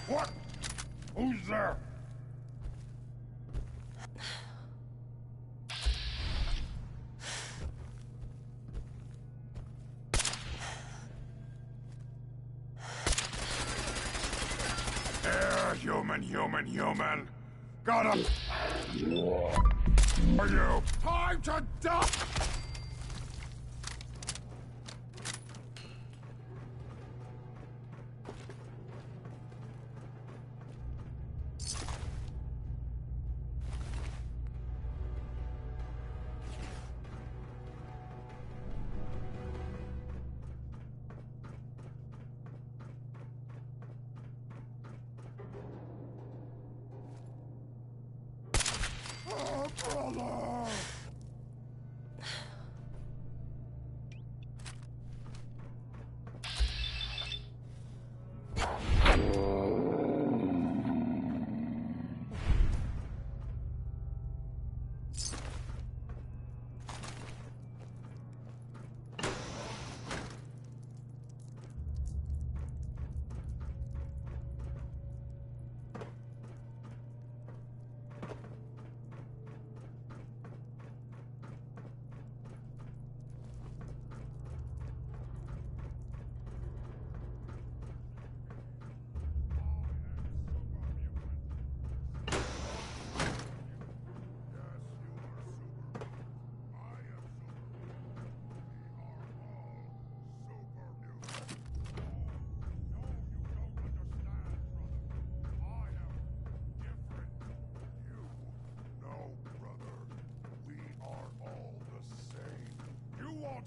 What? Who's there? Human. Got him! Are you? Time to die! Oh, brother!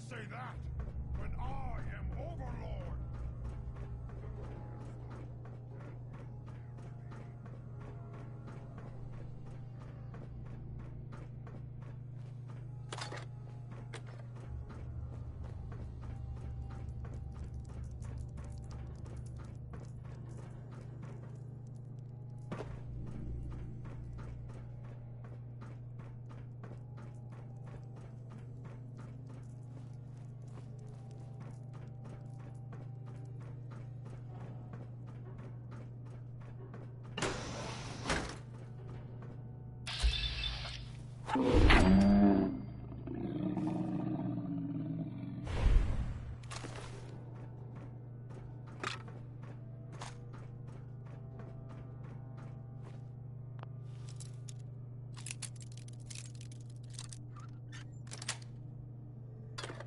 Say that when I am Overlord.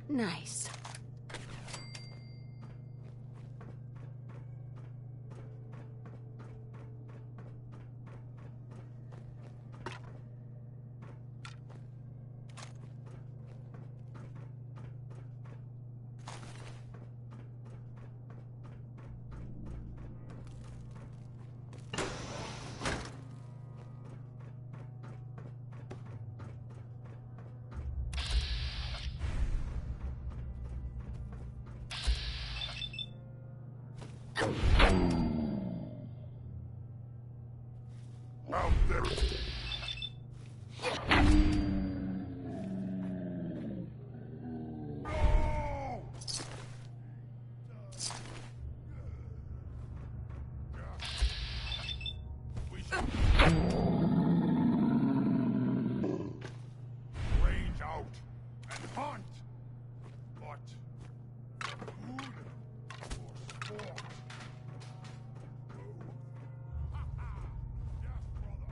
Nice. Out there. No! We should range out and hunt. But food or sport? Yes, brother.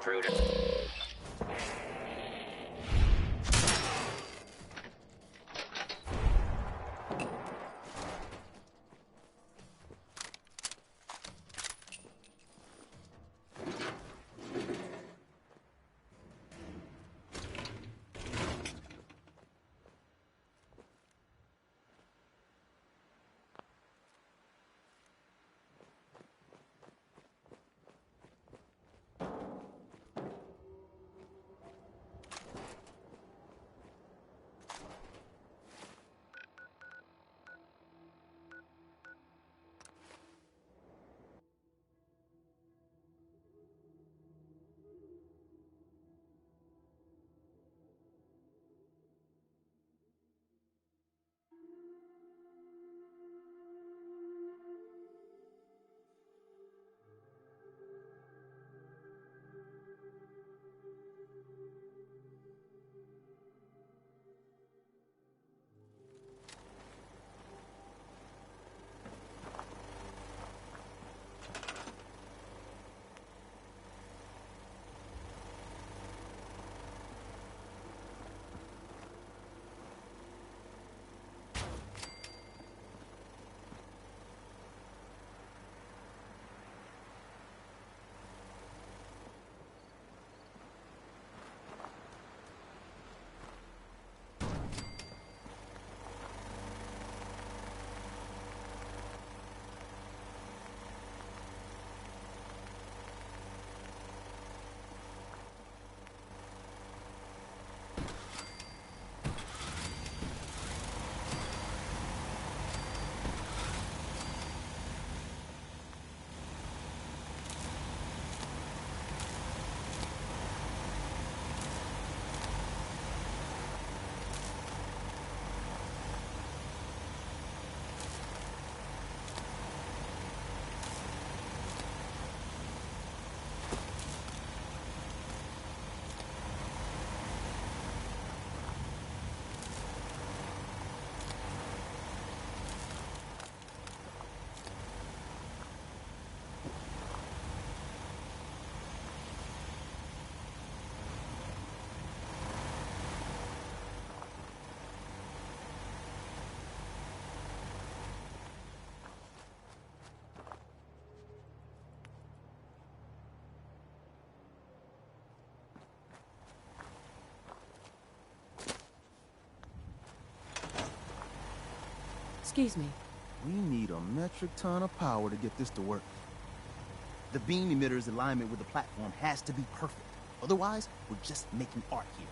intruder. Excuse me. We need a metric ton of power to get this to work. The beam emitter's alignment with the platform has to be perfect. Otherwise, we're just making art here.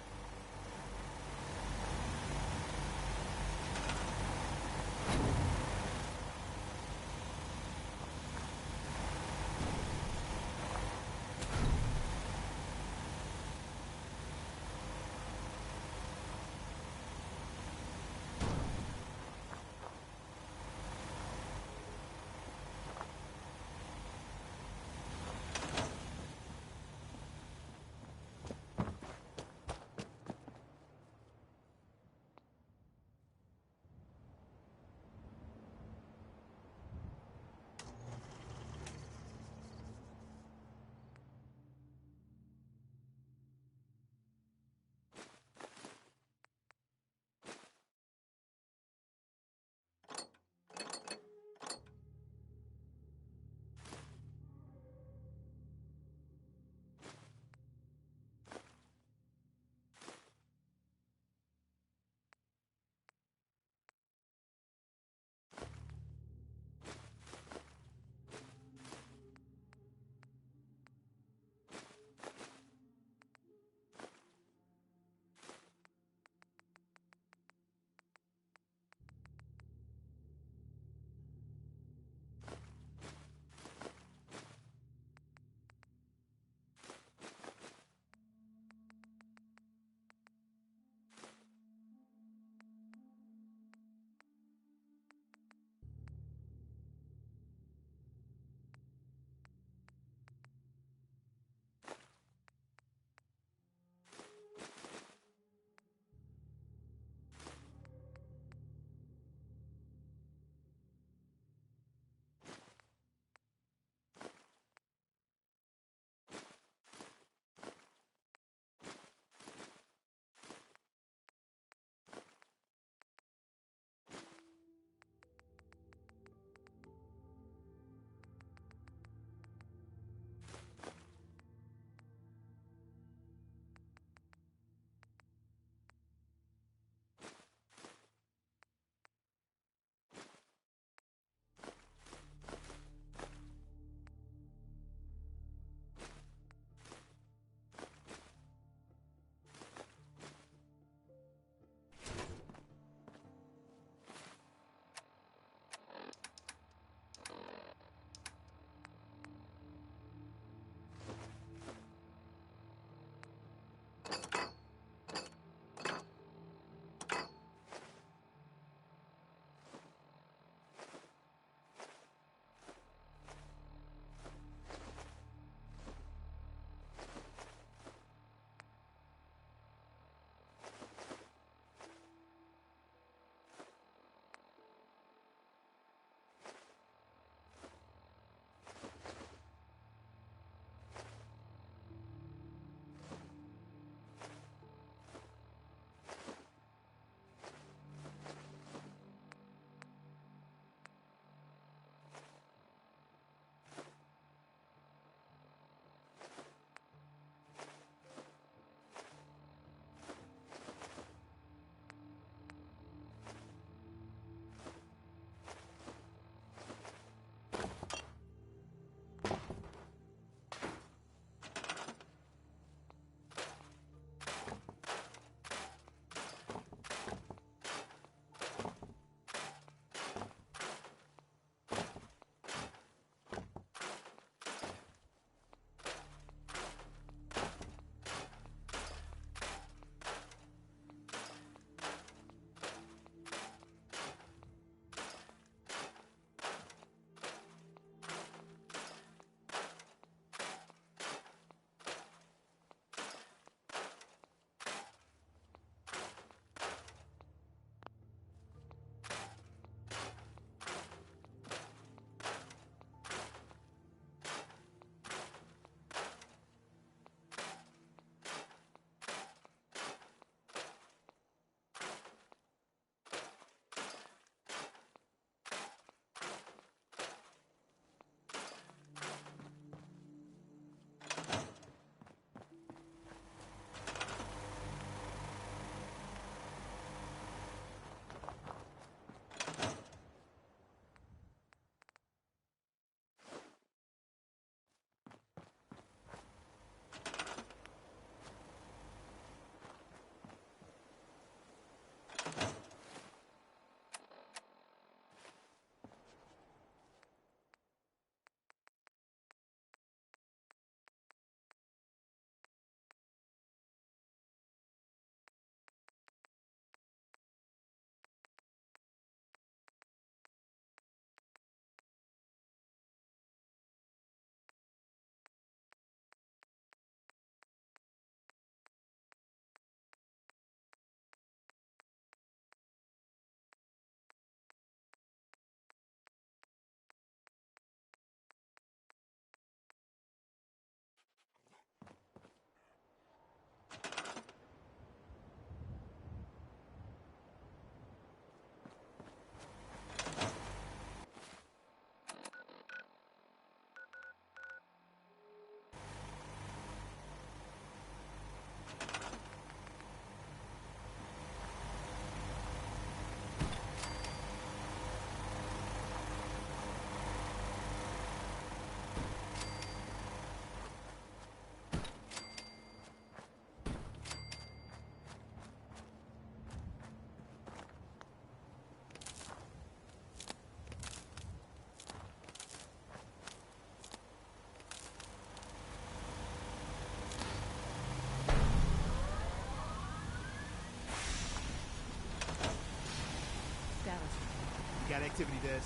got activity, Des.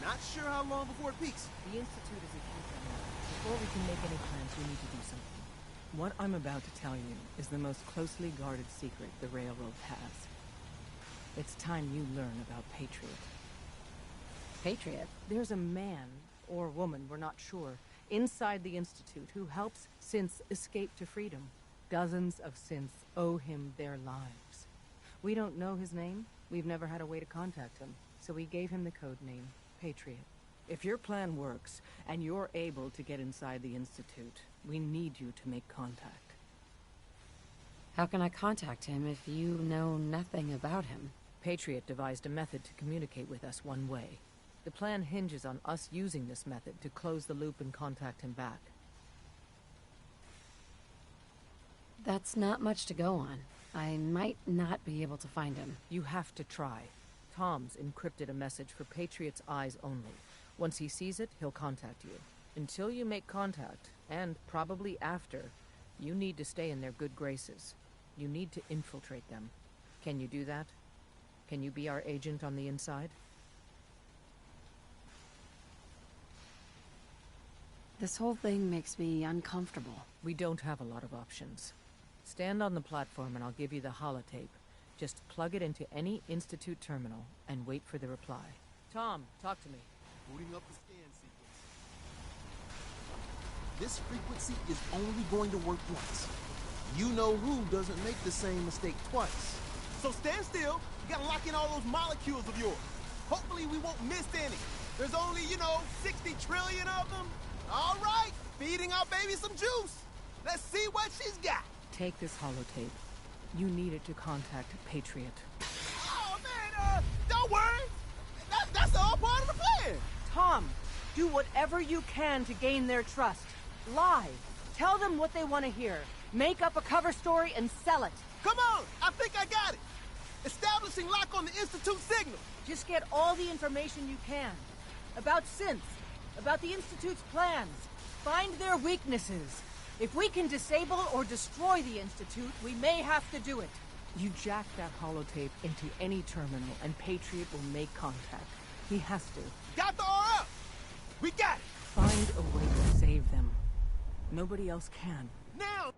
Not sure how long before it peaks. The Institute is a huge unknown. Before we can make any plans, we need to do something. What I'm about to tell you is the most closely guarded secret the Railroad has. It's time you learn about Patriot. Patriot? There's a man, or woman, we're not sure, inside the Institute who helps synths escape to freedom. Dozens of synths owe him their lives. We don't know his name. We've never had a way to contact him, so we gave him the code name, Patriot. If your plan works, and you're able to get inside the Institute, we need you to make contact. How can I contact him if you know nothing about him? Patriot devised a method to communicate with us one way. The plan hinges on us using this method to close the loop and contact him back. That's not much to go on. I might not be able to find him. You have to try. Tom's encrypted a message for Patriot's eyes only. Once he sees it, he'll contact you. Until you make contact, and probably after, you need to stay in their good graces. You need to infiltrate them. Can you do that? Can you be our agent on the inside? This whole thing makes me uncomfortable. We don't have a lot of options. Stand on the platform and I'll give you the holotape. Just plug it into any Institute terminal and wait for the reply. Tom, talk to me. Booting up the scan sequence. This frequency is only going to work once. You know who doesn't make the same mistake twice. So stand still. You gotta lock in all those molecules of yours. Hopefully we won't miss any. There's only, 60 trillion of them. All right, feeding our baby some juice. Let's see what she's got. Take this holotape. You need it to contact Patriot. Oh, man, don't worry. That's all part of the plan. Tom, do whatever you can to gain their trust. Lie. Tell them what they want to hear. Make up a cover story and sell it. Come on, I think I got it. Establishing lock on the Institute signal. Just get all the information you can. About synths. About the Institute's plans. Find their weaknesses. If we can disable or destroy the Institute, we may have to do it. You jack that holotape into any terminal and Patriot will make contact. He has to. Got the RF! We got it! Find a way to save them. Nobody else can. Now!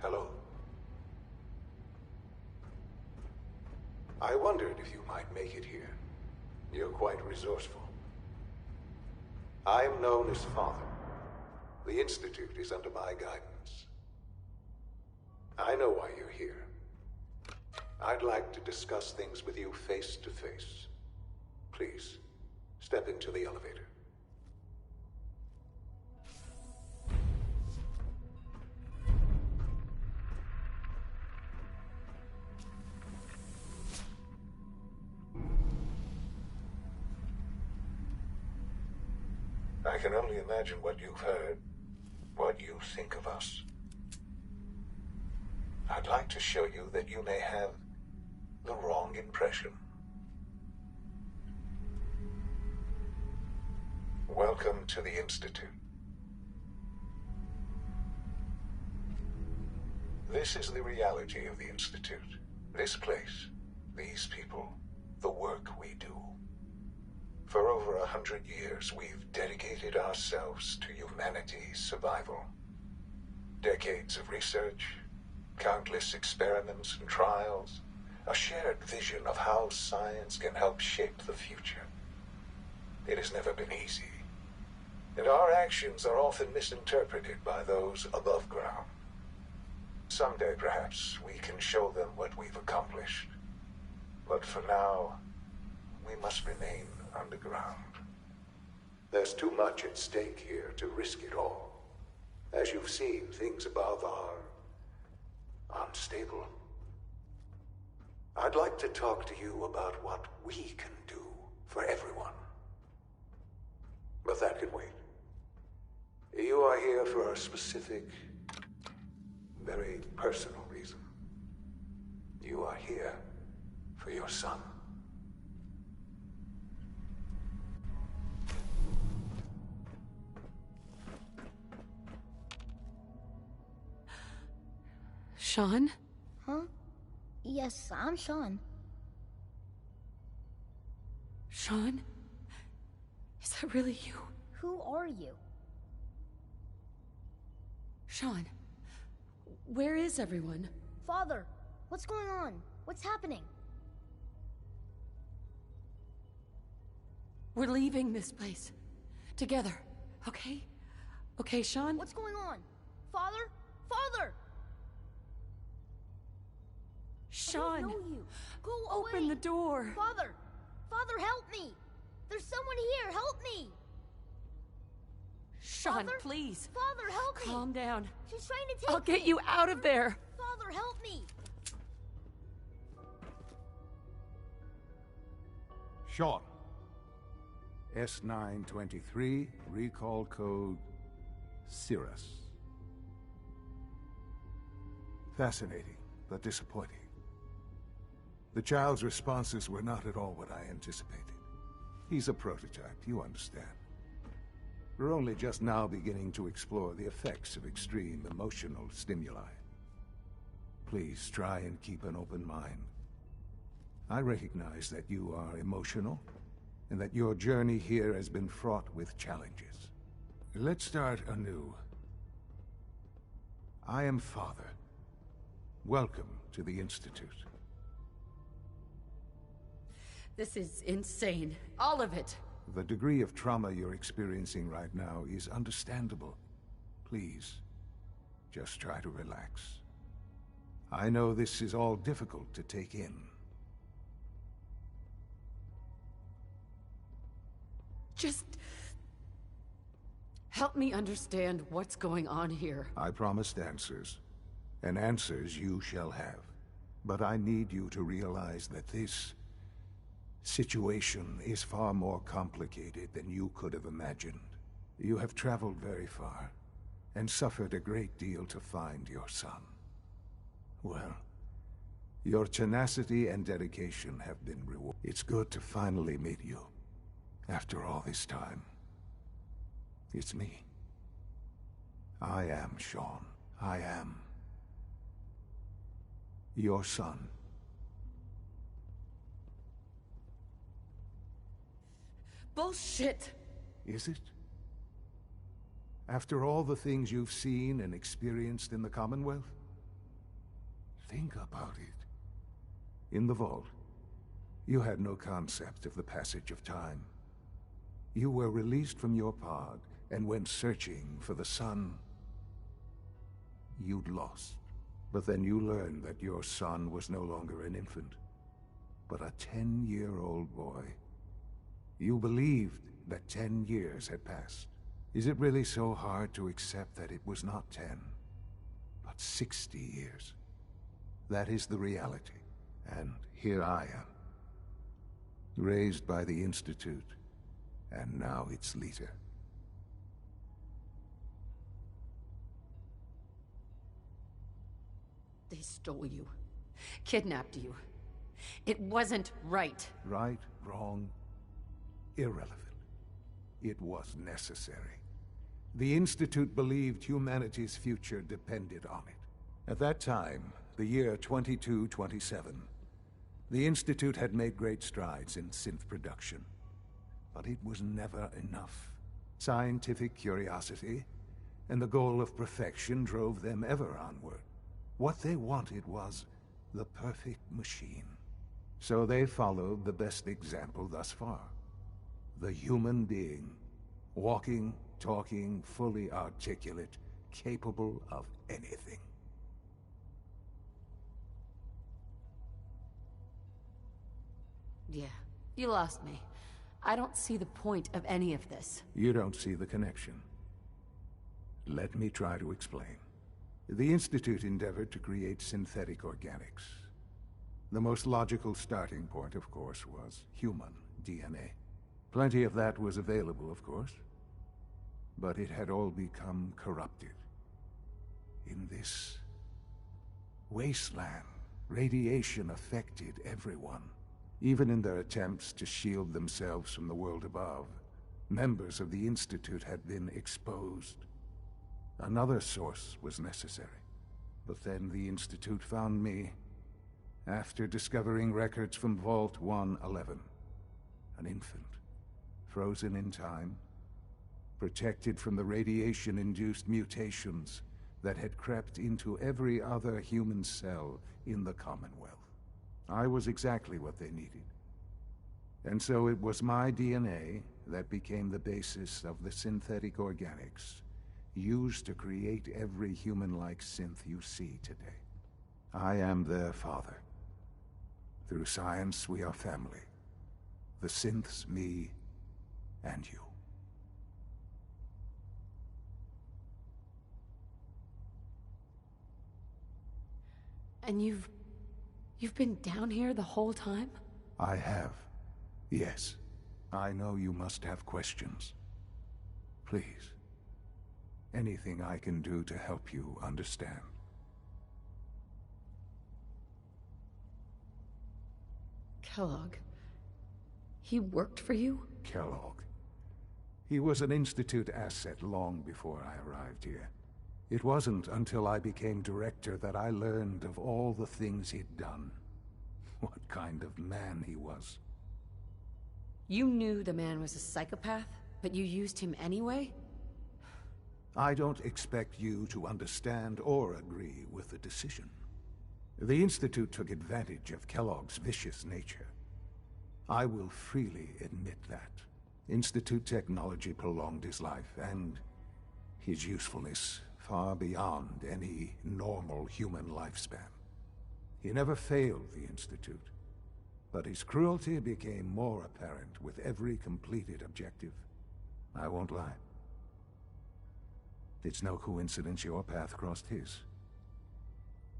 Hello. I wondered if you might make it here. You're quite resourceful. I'm known as Father. The Institute is under my guidance. I know why you're here. I'd like to discuss things with you face to face. Please, step into the elevator. can only imagine what you've heard, what you think of us. I'd like to show you that you may have the wrong impression. Welcome to the Institute. This is the reality of the Institute. This place, these people, the work we do. For over 100 years, we've dedicated ourselves to humanity's survival. Decades of research, countless experiments and trials, a shared vision of how science can help shape the future. It has never been easy, and our actions are often misinterpreted by those above ground. Someday, perhaps, we can show them what we've accomplished. But for now, we must remain underground. There's too much at stake here to risk it all. As you've seen, things above are unstable. I'd like to talk to you about what we can do for everyone. But that can wait. You are here for a specific, very personal reason. You are here for your son. Sean? Huh? Yes, I'm Sean. Sean? Is that really you? Who are you? Sean, where is everyone? Father, what's going on? What's happening? We're leaving this place. Together, okay? Okay, Sean? What's going on? Father? Father! Sean! I don't know you. Go Open away. the door! Father! Father, help me! There's someone here, help me! Sean, Father? please! Father, help me! Calm down. She's trying to take I'll get me. you out of there! Father, help me! Sean. S923, recall code Cirrus. Fascinating, but disappointing. The child's responses were not at all what I anticipated. He's a prototype, you understand. We're only just now beginning to explore the effects of extreme emotional stimuli. Please try and keep an open mind. I recognize that you are emotional, and that your journey here has been fraught with challenges. Let's start anew. I am Father. Welcome to the Institute. This is insane. All of it. The degree of trauma you're experiencing right now is understandable. Please, just try to relax. I know this is all difficult to take in. Just help me understand what's going on here. I promised answers, and answers you shall have. But I need you to realize that this situation is far more complicated than you could have imagined. You have traveled very far, and suffered a great deal to find your son. Well, your tenacity and dedication have been rewarded. It's good to finally meet you. After all this time, it's me. I am Sean. I am your son. Bullshit! Is it? After all the things you've seen and experienced in the Commonwealth? Think about it. In the Vault, you had no concept of the passage of time. You were released from your pod and went searching for the son you'd lost. But then you learned that your son was no longer an infant, but a 10-year-old boy. You believed that 10 years had passed. Is it really so hard to accept that it was not 10, but 60 years? That is the reality, and here I am. Raised by the Institute, and now its leader. They stole you. Kidnapped you. It wasn't right. Right, wrong, irrelevant. It was necessary. The Institute believed humanity's future depended on it. At that time, the year 2227, the Institute had made great strides in synth production. But it was never enough. Scientific curiosity and the goal of perfection drove them ever onward. What they wanted was the perfect machine. So they followed the best example thus far. The human being. Walking, talking, fully articulate, capable of anything. Yeah, you lost me. I don't see the point of any of this. You don't see the connection. Let me try to explain. The Institute endeavored to create synthetic organics. The most logical starting point, of course, was human DNA. Plenty of that was available, of course. But it had all become corrupted. In this wasteland, radiation affected everyone. Even in their attempts to shield themselves from the world above, members of the Institute had been exposed. Another source was necessary. But then the Institute found me after discovering records from Vault 111. An infant, frozen in time, protected from the radiation-induced mutations that had crept into every other human cell in the Commonwealth. I was exactly what they needed. And so it was my DNA that became the basis of the synthetic organics used to create every human-like synth you see today. I am their father. Through science, we are family. The synths, me, and you. And you've been down here the whole time? I have. Yes. I know you must have questions. Please. Anything I can do to help you understand. Kellogg. He worked for you? Kellogg. He was an Institute asset long before I arrived here. It wasn't until I became director that I learned of all the things he'd done. What kind of man he was. You knew the man was a psychopath, but you used him anyway? I don't expect you to understand or agree with the decision. The Institute took advantage of Kellogg's vicious nature. I will freely admit that. Institute technology prolonged his life, and his usefulness far beyond any normal human lifespan. He never failed the Institute, but his cruelty became more apparent with every completed objective. I won't lie. It's no coincidence your path crossed his.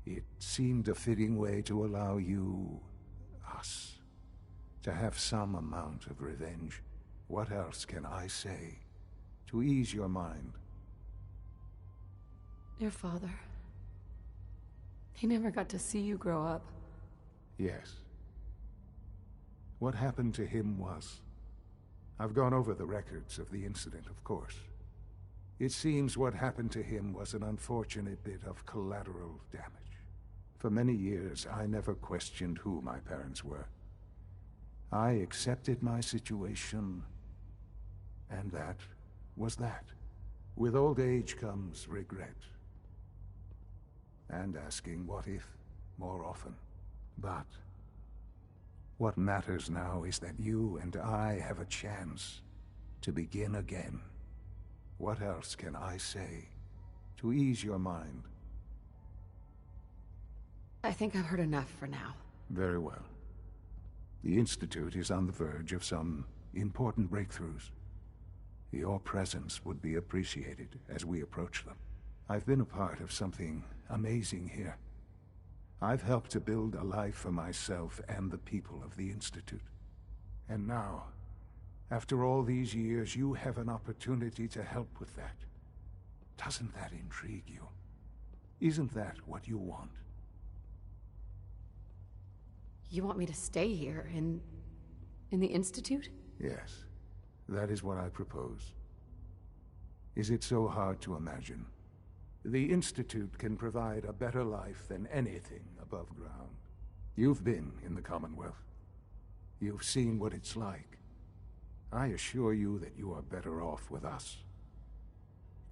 It seemed a fitting way to allow you, us, to have some amount of revenge. What else can I say to ease your mind? Your father. He never got to see you grow up. Yes. What happened to him was... I've gone over the records of the incident, of course. It seems what happened to him was an unfortunate bit of collateral damage. For many years, I never questioned who my parents were. I accepted my situation, and that was that. With old age comes regret. And asking what if more often. But what matters now is that you and I have a chance to begin again. What else can I say to ease your mind? I think I've heard enough for now. Very well. The Institute is on the verge of some important breakthroughs. Your presence would be appreciated as we approach them. I've been a part of something amazing here. I've helped to build a life for myself and the people of the Institute. And now, after all these years, you have an opportunity to help with that. Doesn't that intrigue you? Isn't that what you want? You want me to stay here, in the Institute? Yes, that is what I propose. Is it so hard to imagine? The Institute can provide a better life than anything above ground. You've been in the Commonwealth. You've seen what it's like. I assure you that you are better off with us.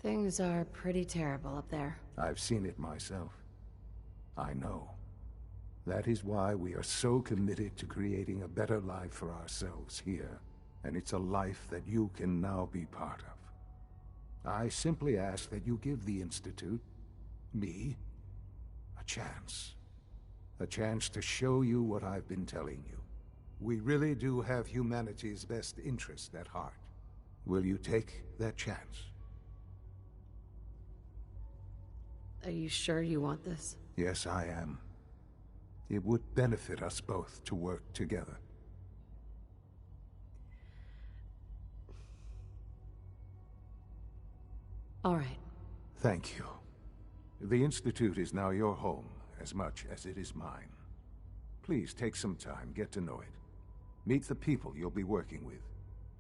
Things are pretty terrible up there. I've seen it myself. I know. That is why we are so committed to creating a better life for ourselves here. And it's a life that you can now be part of. I simply ask that you give the Institute, me, a chance. A chance to show you what I've been telling you. We really do have humanity's best interest at heart. Will you take that chance? Are you sure you want this? Yes, I am. It would benefit us both to work together. All right. Thank you. The Institute is now your home, as much as it is mine. Please take some time, get to know it. Meet the people you'll be working with.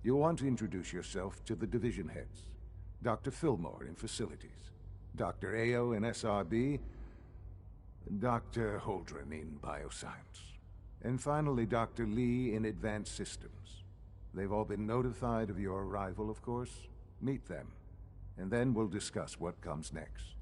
You'll want to introduce yourself to the division heads. Dr. Fillmore in Facilities, Dr. Ayo in SRB, Dr. Holdren in Bioscience, and finally Dr. Lee in Advanced Systems. They've all been notified of your arrival, of course. Meet them, and then we'll discuss what comes next.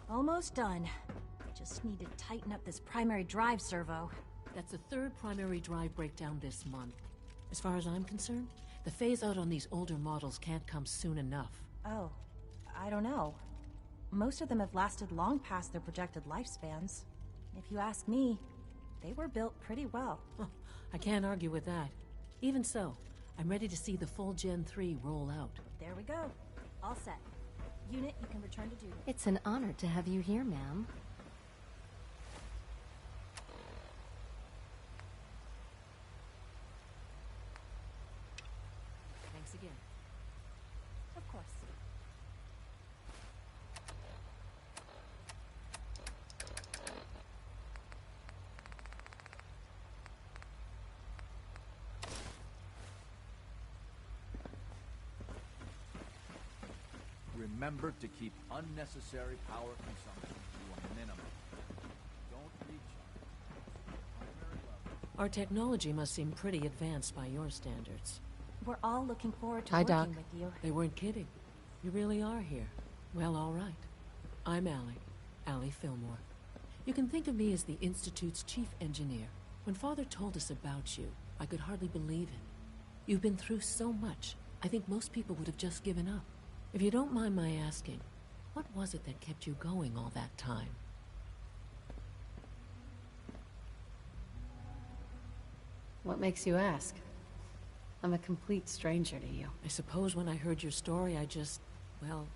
Almost done. Just need to tighten up this primary drive servo. That's the third primary drive breakdown this month. As far as I'm concerned, the phase-out on these older models can't come soon enough. Oh, I don't know. Most of them have lasted long past their projected lifespans. If you ask me, they were built pretty well. I can't argue with that. Even so, I'm ready to see the full Gen 3 roll out. There we go. All set. Unit, you can return to duty. It's an honor to have you here, ma'am. Thanks again. Of course. Remember to keep unnecessary power consumption to a minimum. Don't recharge. Primary level. Our technology must seem pretty advanced by your standards. We're all looking forward to Hi, working Doc. with you. They weren't kidding. You really are here. Well, all right. I'm Allie Fillmore. You can think of me as the Institute's chief engineer. When Father told us about you, I could hardly believe it. You've been through so much, I think most people would have just given up. If you don't mind my asking, what was it that kept you going all that time? What makes you ask? I'm a complete stranger to you. I suppose when I heard your story, well,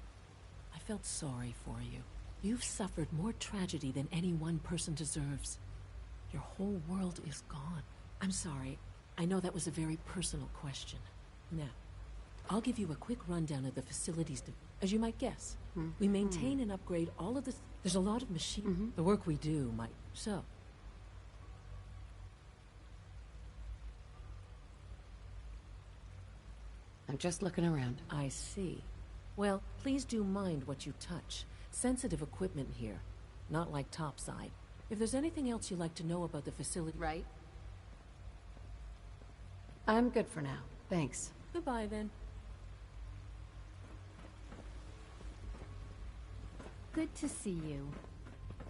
I felt sorry for you. You've suffered more tragedy than any one person deserves. Your whole world is gone. I'm sorry. I know that was a very personal question. Now, I'll give you a quick rundown of the facilities. As you might guess, we maintain and upgrade all of the... There's a lot of machine... The work we do might... So... I'm just looking around. I see. Well, please do mind what you touch. Sensitive equipment here. Not like topside. If there's anything else you'd like to know about the facility... Right? I'm good for now. Thanks. Goodbye, then. Good to see you.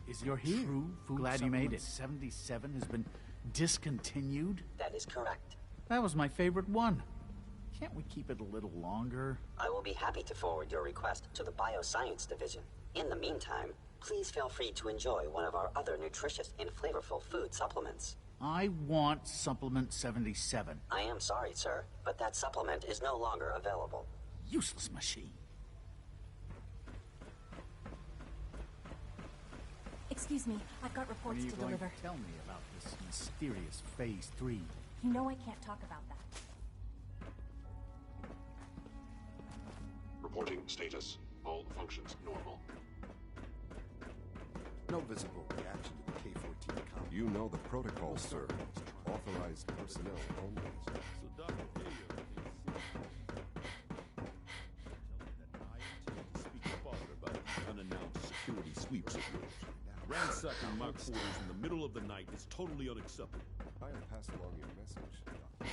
Is it true Food Glad you made Supplement it. 77 has been discontinued? That is correct. That was my favorite one. Can't we keep it a little longer? I will be happy to forward your request to the Bioscience Division. In the meantime, please feel free to enjoy one of our other nutritious and flavorful food supplements. I want Supplement 77. I am sorry, sir, but that supplement is no longer available. Useless machine. Excuse me, I've got reports to deliver. To tell me about this mysterious Phase 3? You know I can't talk about that. Reporting status. All functions normal. No visible reaction to the K-14 compound. You know the protocol, sir. Authorized personnel only. So Dr. Ayer is speak forward about the unannounced security sweeps of yours. Ransacking my quarters in the middle of the night is totally unacceptable. I'll pass along your message, Doctor.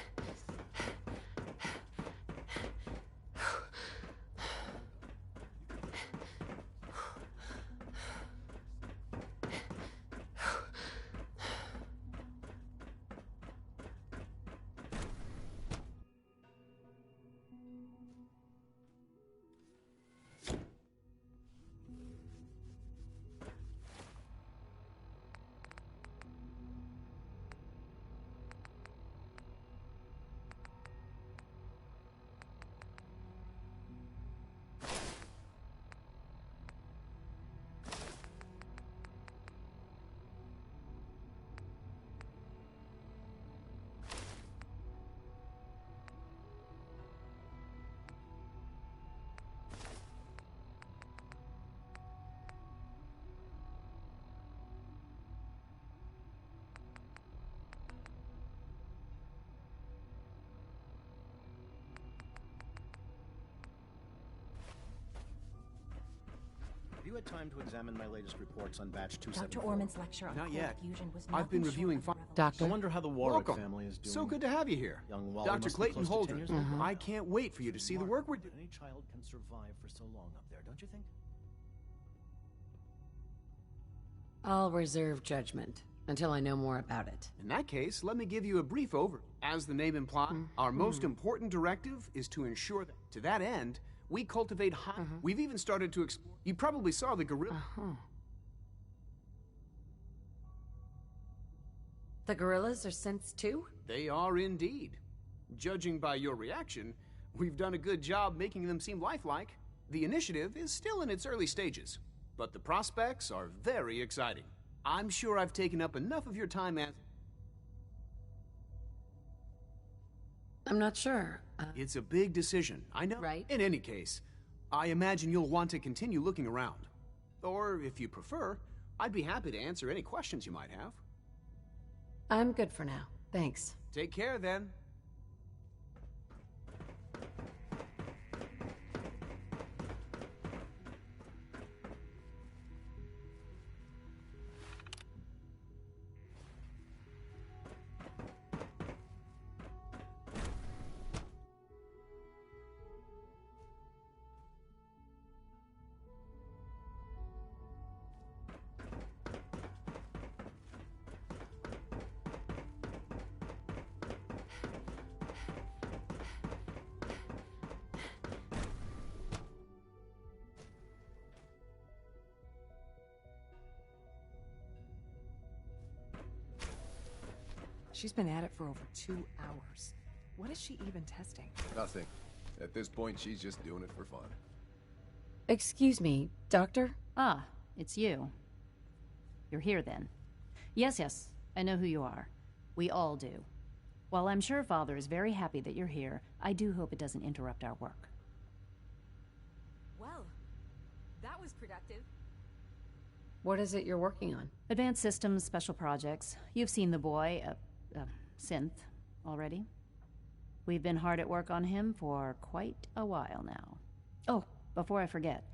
Have you had time to examine my latest reports on Batch 274? Dr. Orman's lecture on Not cold yet. fusion was I've been reviewing. Doctor? I wonder how the Warwick Welcome. family is doing. So good to have you here. Young Waller Dr. must be Clayton close to 10 Holdren. years old. I can't wait for you to see the work we're doing. Any child can survive for so long up there, don't you think? I'll reserve judgment until I know more about it. In that case, let me give you a brief overview. As the name implies, our most important directive is to ensure that, to that end, we cultivate high... We've even started to explore... You probably saw the gorilla... The gorillas are synths too? They are indeed. Judging by your reaction, we've done a good job making them seem lifelike. The initiative is still in its early stages, but the prospects are very exciting. I'm sure I've taken up enough of your time as... I'm not sure. It's a big decision, I know. Right. In any case, I imagine you'll want to continue looking around. Or, if you prefer, I'd be happy to answer any questions you might have. I'm good for now. Thanks. Take care, then. She's been at it for over 2 hours. What is she even testing? Nothing. At this point, she's just doing it for fun. Excuse me, Doctor? Ah, it's you. You're here then. Yes, I know who you are. We all do. While I'm sure Father is very happy that you're here, I do hope it doesn't interrupt our work. Well, that was productive. What is it you're working on? Advanced Systems Special Projects. You've seen the boy, Synth, already. We've been hard at work on him for quite a while now. Oh, before I forget,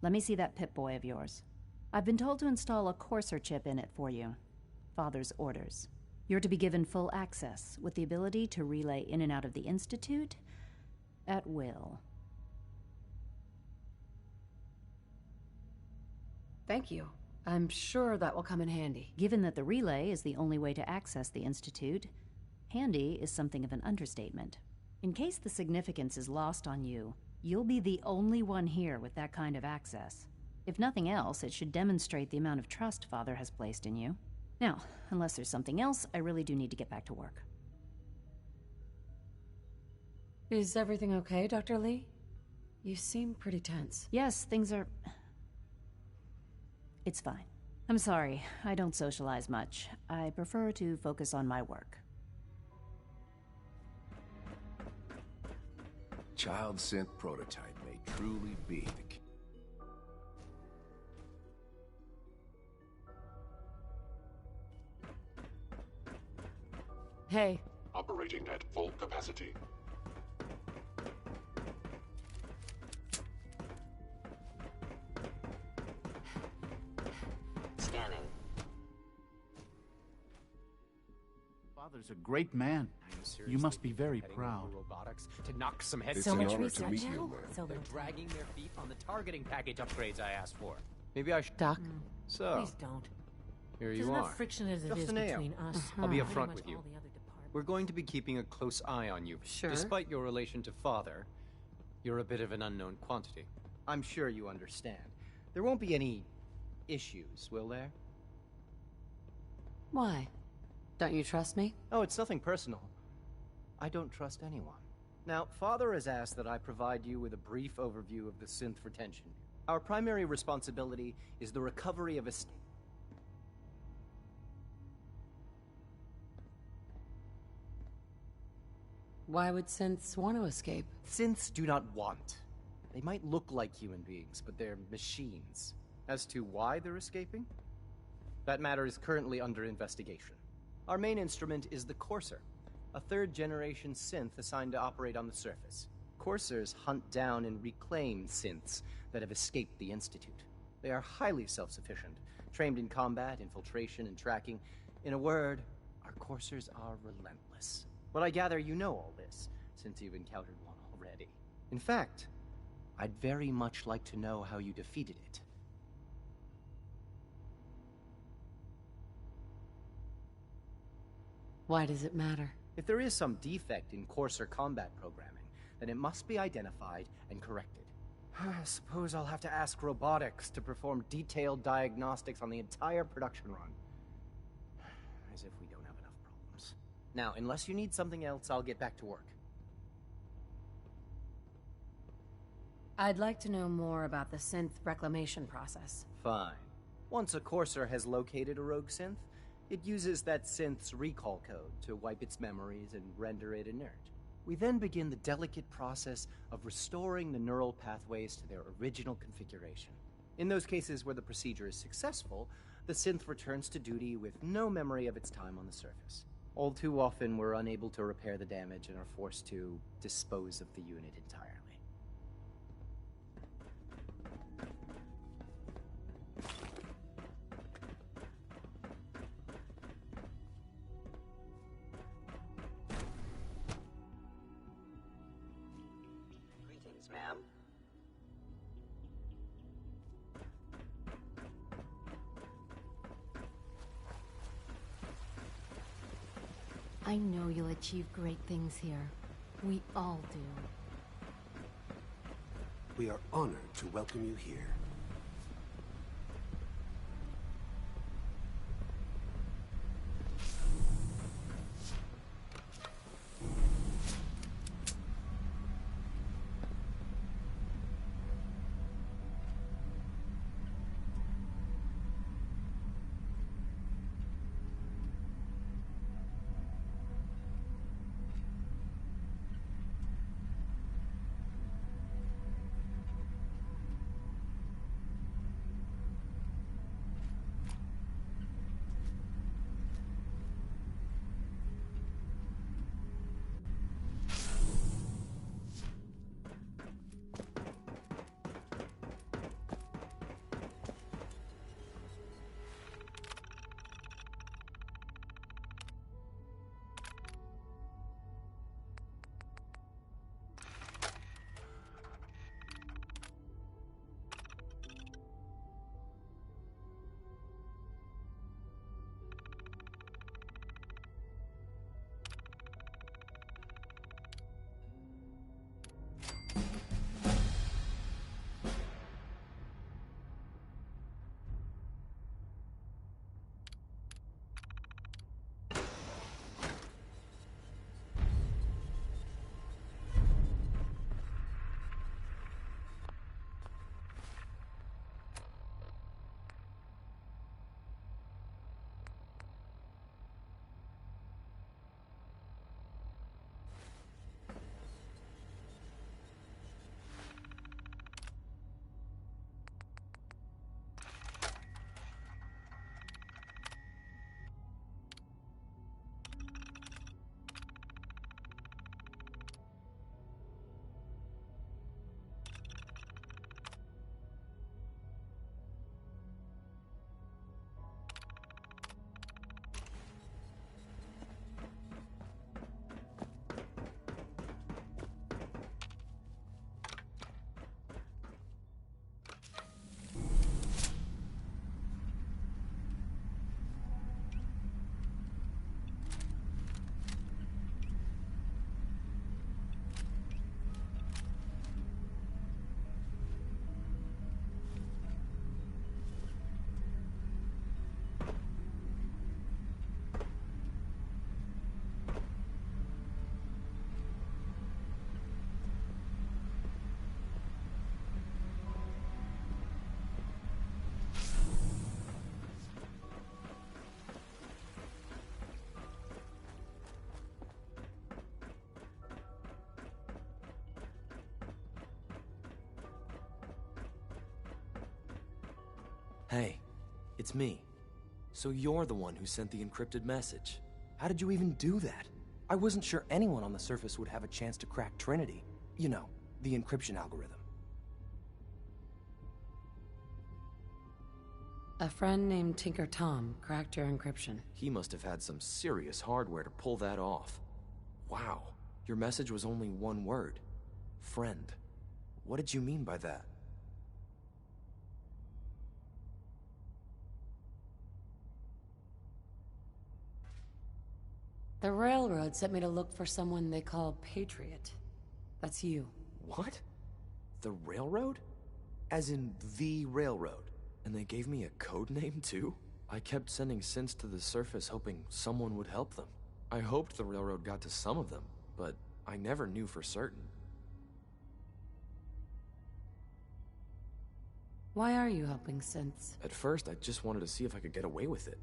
let me see that Pip-Boy of yours. I've been told to install a Courser chip in it for you. Father's orders. You're to be given full access, with the ability to relay in and out of the Institute at will. Thank you. I'm sure that will come in handy. Given that the relay is the only way to access the Institute, handy is something of an understatement. In case the significance is lost on you, you'll be the only one here with that kind of access. If nothing else, it should demonstrate the amount of trust Father has placed in you. Now, unless there's something else, I really do need to get back to work. Is everything okay, Dr. Lee? You seem pretty tense. Yes, things are... It's fine. I'm sorry, I don't socialize much. I prefer to focus on my work. Child synth prototype may truly be the key. Hey. Operating at full capacity. Scanning. Father's a great man. You must be very proud. Robotics to knock some heads. It's an honor to meet you, man. They're dragging their feet on the targeting package upgrades I asked for. Maybe I should. Doc, So, please don't. here There's you enough are. friction as it Just is an ale. between us. I'll be and upfront pretty with much you. all the other departments. We're going to be keeping a close eye on you. Sure. Despite your relation to Father, you're a bit of an unknown quantity. I'm sure you understand. There won't be any issues, will there? Why? Don't you trust me? Oh, it's nothing personal. I don't trust anyone. Now, Father has asked that I provide you with a brief overview of the synth retention. Our primary responsibility is the recovery of a state. Why would synths want to escape? Synths do not want. They might look like human beings, but they're machines. As to why they're escaping? That matter is currently under investigation. Our main instrument is the Courser, a third-generation synth assigned to operate on the surface. Coursers hunt down and reclaim synths that have escaped the Institute. They are highly self-sufficient, trained in combat, infiltration, and tracking. In a word, our Coursers are relentless. But I gather you know all this, since you've encountered one already. In fact, I'd very much like to know how you defeated it. Why does it matter? If there is some defect in Courser combat programming, then it must be identified and corrected. I suppose I'll have to ask robotics to perform detailed diagnostics on the entire production run. As if we don't have enough problems. Now, unless you need something else, I'll get back to work. I'd like to know more about the synth reclamation process. Fine. Once a Courser has located a rogue synth, it uses that synth's recall code to wipe its memories and render it inert. We then begin the delicate process of restoring the neural pathways to their original configuration. In those cases where the procedure is successful, the synth returns to duty with no memory of its time on the surface. All too often, we're unable to repair the damage and are forced to dispose of the unit entirely. Greetings, ma'am. I know you'll achieve great things here. We all do. We are honored to welcome you here. Hey, it's me. So you're the one who sent the encrypted message. How did you even do that? I wasn't sure anyone on the surface would have a chance to crack Trinity. You know, the encryption algorithm. A friend named Tinker Tom cracked your encryption. He must have had some serious hardware to pull that off. Wow, your message was only one word. Friend. What did you mean by that? The Railroad sent me to look for someone they call Patriot. That's you. What? The Railroad? As in the Railroad? And they gave me a code name too? I kept sending synths to the surface hoping someone would help them. I hoped the Railroad got to some of them, but I never knew for certain. Why are you helping synths? At first, I just wanted to see if I could get away with it.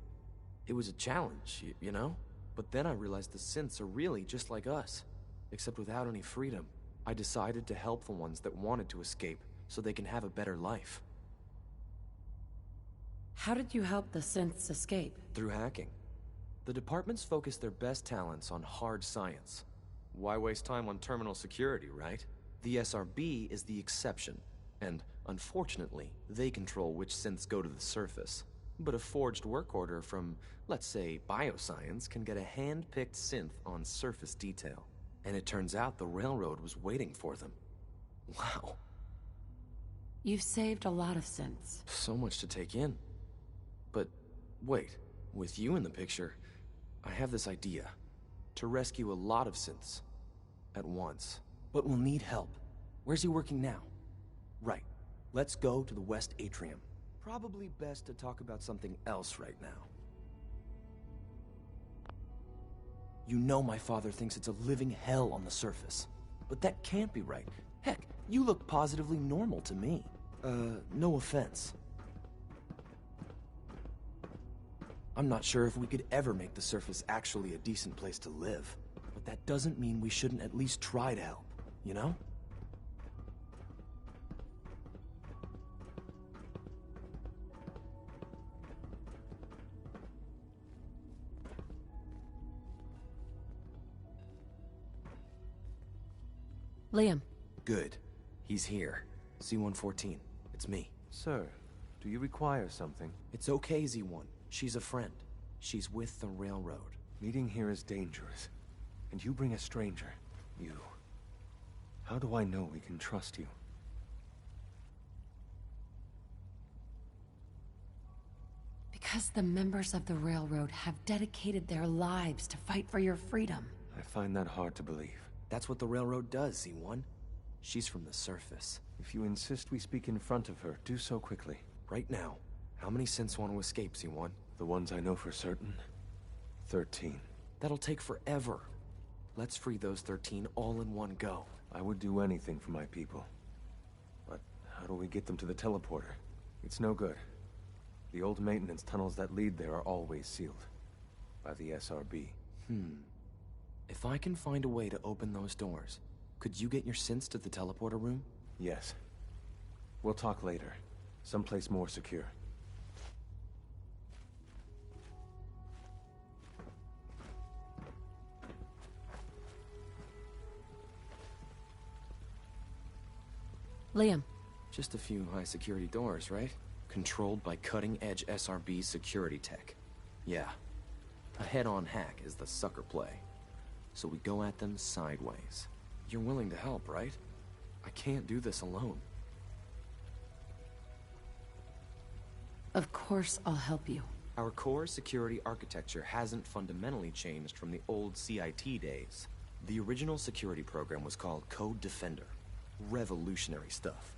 It was a challenge, you know? But then I realized the synths are really just like us, except without any freedom. I decided to help the ones that wanted to escape, so they can have a better life. How did you help the synths escape? Through hacking. The departments focus their best talents on hard science. Why waste time on terminal security, right? The SRB is the exception, and unfortunately, they control which synths go to the surface. But a forged work order from, let's say, bioscience can get a hand-picked synth on surface detail. And it turns out the Railroad was waiting for them. Wow. You've saved a lot of synths. So much to take in. But wait, with you in the picture, I have this idea. To rescue a lot of synths. At once. But we'll need help. Where's he working now? Right. Let's go to the West Atrium. Probably best to talk about something else right now. You know my father thinks it's a living hell on the surface. But that can't be right. Heck, you look positively normal to me. No offense. I'm not sure if we could ever make the surface actually a decent place to live. But that doesn't mean we shouldn't at least try to help, you know? Liam. Good. He's here. C-114. It's me. Sir, do you require something? It's okay, Z-1. She's a friend. She's with the Railroad. Meeting here is dangerous. And you bring a stranger. You. How do I know we can trust you? Because the members of the Railroad have dedicated their lives to fight for your freedom. I find that hard to believe. That's what the Railroad does, Z-1. She's from the surface. If you insist we speak in front of her, do so quickly. Right now. How many synths want to escape, Z-1? The ones I know for certain. 13. That'll take forever. Let's free those 13 all in one go. I would do anything for my people. But how do we get them to the teleporter? It's no good. The old maintenance tunnels that lead there are always sealed. By the SRB. If I can find a way to open those doors, could you get your synths to the teleporter room? Yes. We'll talk later. Someplace more secure. Liam. Just a few high-security doors, right? Controlled by cutting-edge SRB security tech. Yeah. A head-on hack is the sucker play. So we go at them sideways. You're willing to help, right? I can't do this alone. Of course I'll help you. Our core security architecture hasn't fundamentally changed from the old CIT days. The original security program was called Code Defender. Revolutionary stuff.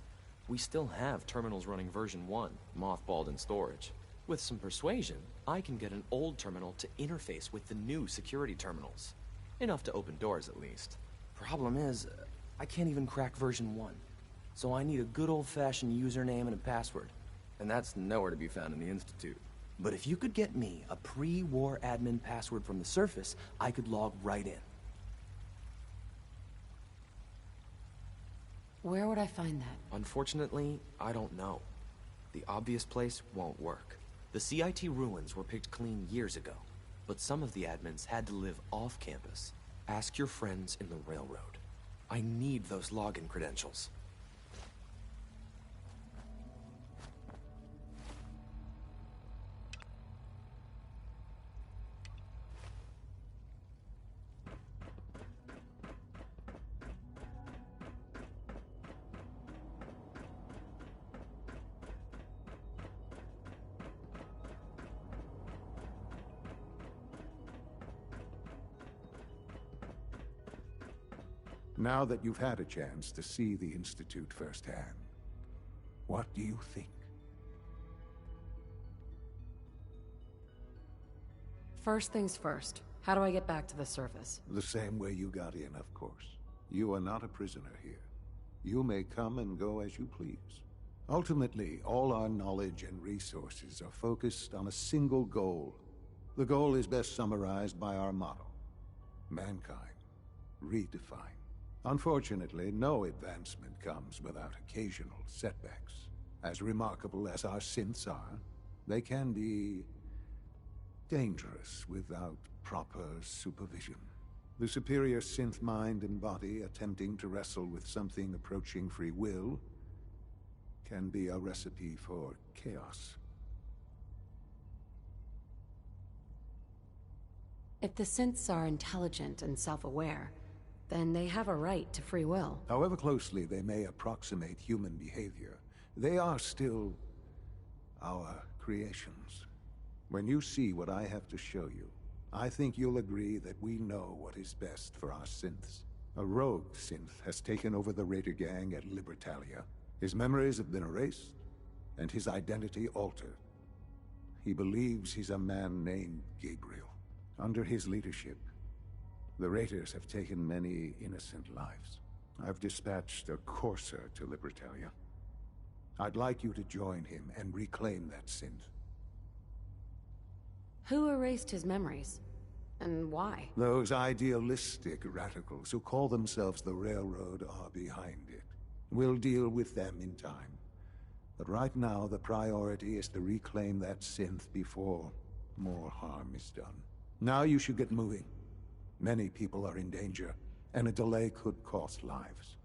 We still have terminals running version 1, mothballed in storage. With some persuasion, I can get an old terminal to interface with the new security terminals. Enough to open doors, at least. Problem is, I can't even crack version 1. So I need a good old-fashioned username and a password. And that's nowhere to be found in the Institute. But if you could get me a pre-war admin password from the surface, I could log right in. Where would I find that? Unfortunately, I don't know. The obvious place won't work. The CIT ruins were picked clean years ago, but some of the admins had to live off campus. Ask your friends in the railroad. I need those login credentials. Now that you've had a chance to see the Institute firsthand, what do you think? First things first. How do I get back to the surface? The same way you got in, of course. You are not a prisoner here. You may come and go as you please. Ultimately, all our knowledge and resources are focused on a single goal. The goal is best summarized by our motto: mankind, redefined. Unfortunately, no advancement comes without occasional setbacks. As remarkable as our synths are, they can be dangerous without proper supervision. The superior synth mind and body attempting to wrestle with something approaching free will can be a recipe for chaos. If the synths are intelligent and self-aware, then they have a right to free will. However closely they may approximate human behavior, they are still our creations. When you see what I have to show you, I think you'll agree that we know what is best for our synths. A rogue synth has taken over the Raider gang at Libertalia. His memories have been erased, and his identity altered. He believes he's a man named Gabriel. Under his leadership, the Raiders have taken many innocent lives. I've dispatched a courser to Libertalia. I'd like you to join him and reclaim that synth. Who erased his memories? And why? Those idealistic radicals who call themselves the Railroad are behind it. We'll deal with them in time. But right now, the priority is to reclaim that synth before more harm is done. Now you should get moving. Many people are in danger, and a delay could cost lives.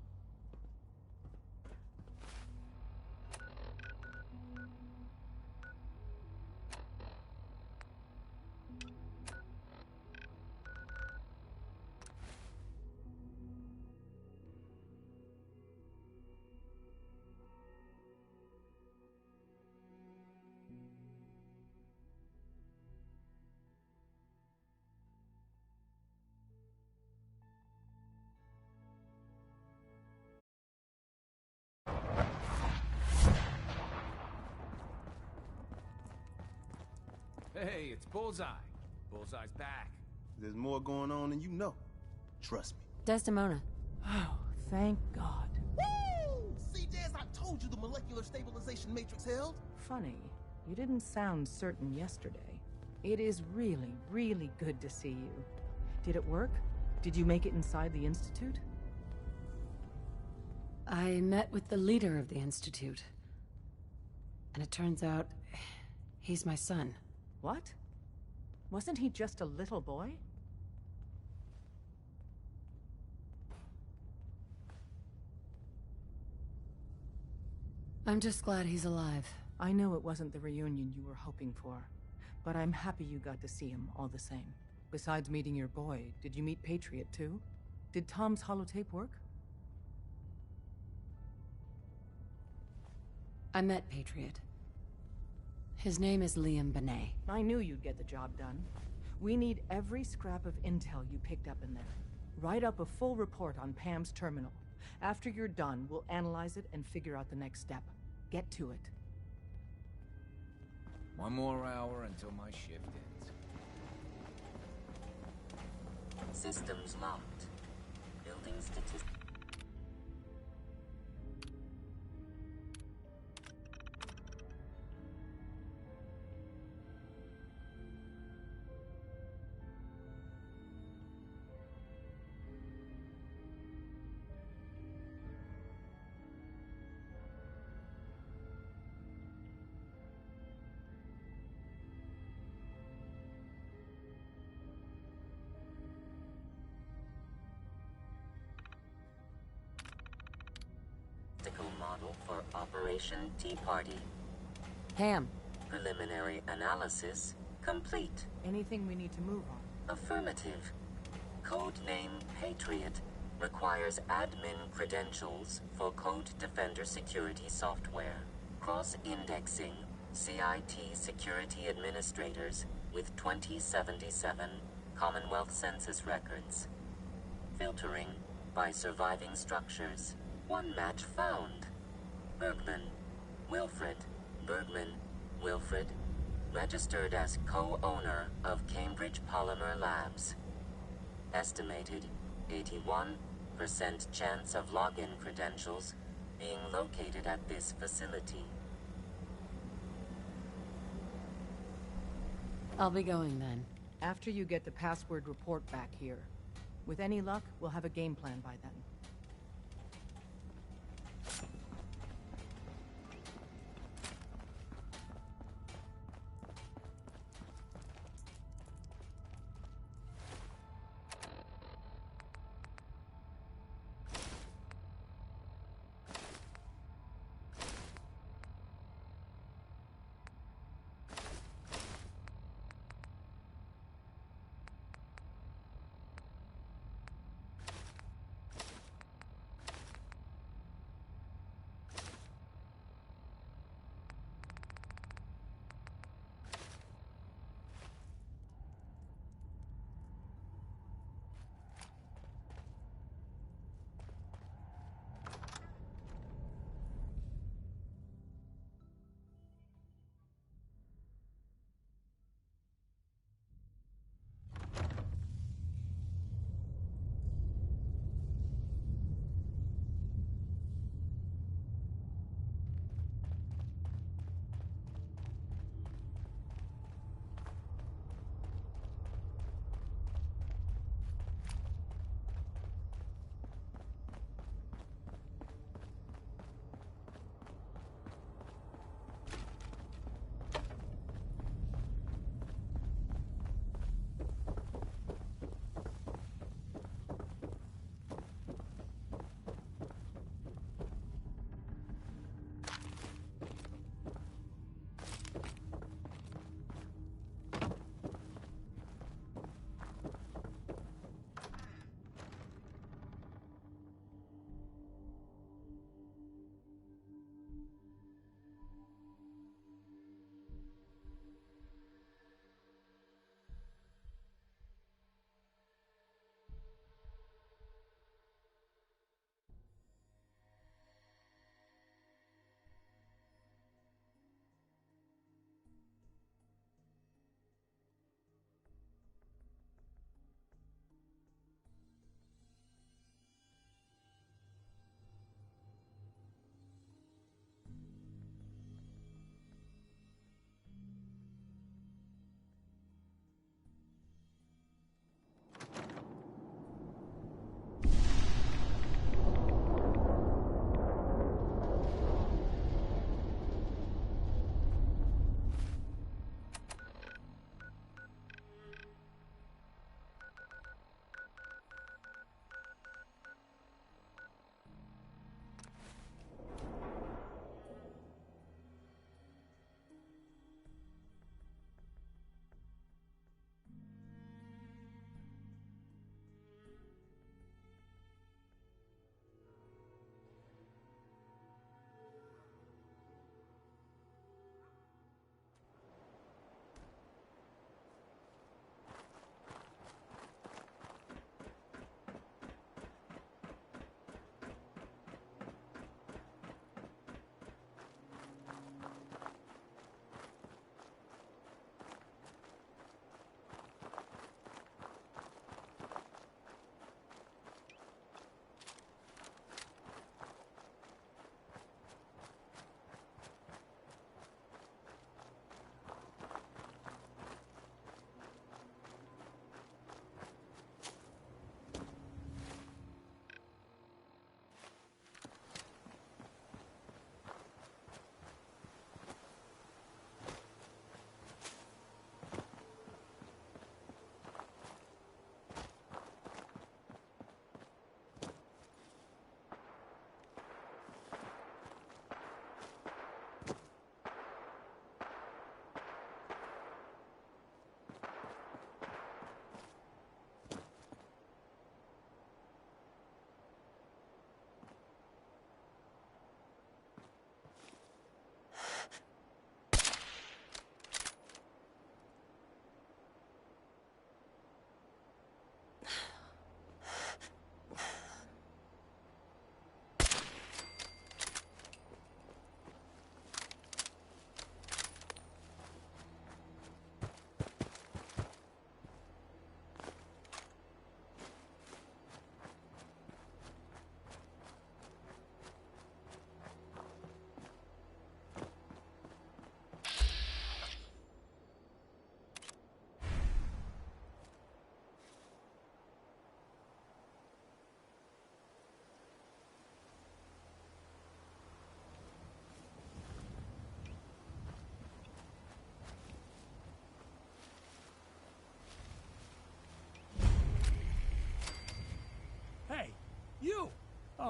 Hey, it's Bullseye. Bullseye's back. There's more going on than you know. Trust me. Desdemona. Oh, thank God. Woo! See, Des, I told you the molecular stabilization matrix held. Funny, you didn't sound certain yesterday. It is really, really good to see you. Did it work? Did you make it inside the Institute? I met with the leader of the Institute. And it turns out, he's my son. What? Wasn't he just a little boy? I'm just glad he's alive. I know it wasn't the reunion you were hoping for, but I'm happy you got to see him all the same. Besides meeting your boy, did you meet Patriot too? Did Tom's holotape work? I met Patriot. His name is Liam Benet. I knew you'd get the job done. We need every scrap of intel you picked up in there. Write up a full report on Pam's terminal. After you're done, we'll analyze it and figure out the next step. Get to it. One more hour until my shift ends. Systems locked. Building statistics. model for Operation Tea Party. Ham. Preliminary analysis complete. Anything we need to move on? Affirmative. Codename Patriot requires admin credentials for Code Defender security software. Cross-indexing CIT security administrators with 2077 Commonwealth Census records. Filtering by surviving structures. One match found. Bergman. Wilfred. Bergman. Wilfred. Registered as co-owner of Cambridge Polymer Labs. Estimated 81% chance of login credentials being located at this facility. I'll be going then. After you get the password report back here. With any luck, we'll have a game plan by then.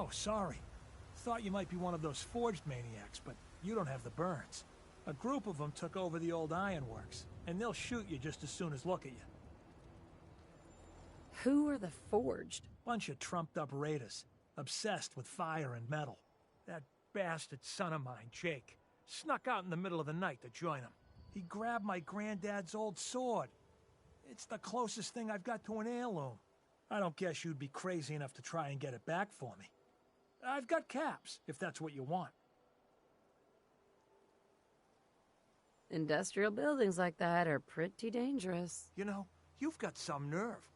Oh, sorry. Thought you might be one of those forged maniacs, but you don't have the burns. A group of them took over the old ironworks, and they'll shoot you just as soon as look at you. Who are the Forged? Bunch of trumped-up raiders, obsessed with fire and metal. That bastard son of mine, Jake, snuck out in the middle of the night to join him. He grabbed my granddad's old sword. It's the closest thing I've got to an heirloom. I don't guess you'd be crazy enough to try and get it back for me. I've got caps, if that's what you want. Industrial buildings like that are pretty dangerous. You know, you've got some nerve.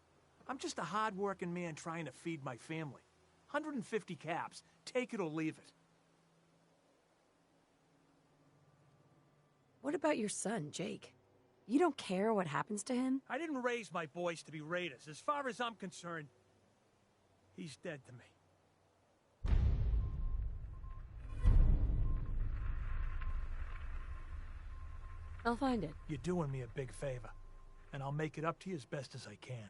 I'm just a hard-working man trying to feed my family. 150 caps. Take it or leave it. What about your son, Jake? You don't care what happens to him? I didn't raise my boys to be raiders. As far as I'm concerned, he's dead to me. I'll find it. You're doing me a big favor, and I'll make it up to you as best as I can.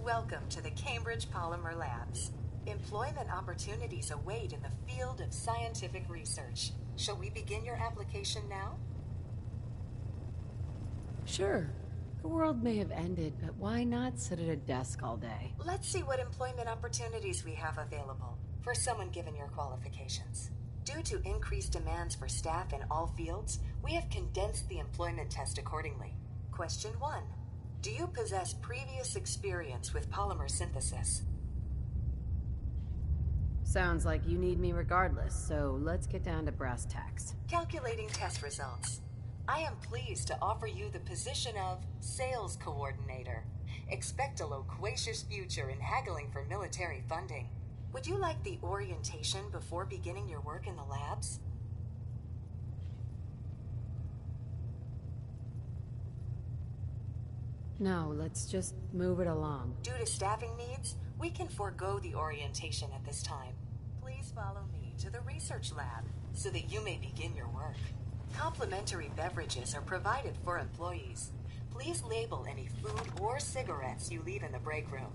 Welcome to the Cambridge Polymer Labs. Employment opportunities await in the field of scientific research. Shall we begin your application now? Sure. The world may have ended, but why not sit at a desk all day? Let's see what employment opportunities we have available for someone given your qualifications. Due to increased demands for staff in all fields, we have condensed the employment test accordingly. Question 1. Do you possess previous experience with polymer synthesis? Sounds like you need me regardless, so let's get down to brass tacks. Calculating test results. I am pleased to offer you the position of Sales Coordinator. Expect a loquacious future in haggling for military funding. Would you like the orientation before beginning your work in the labs? No, let's just move it along. Due to staffing needs, we can forego the orientation at this time. Please follow me to the research lab so that you may begin your work. Complimentary beverages are provided for employees. Please label any food or cigarettes you leave in the break room.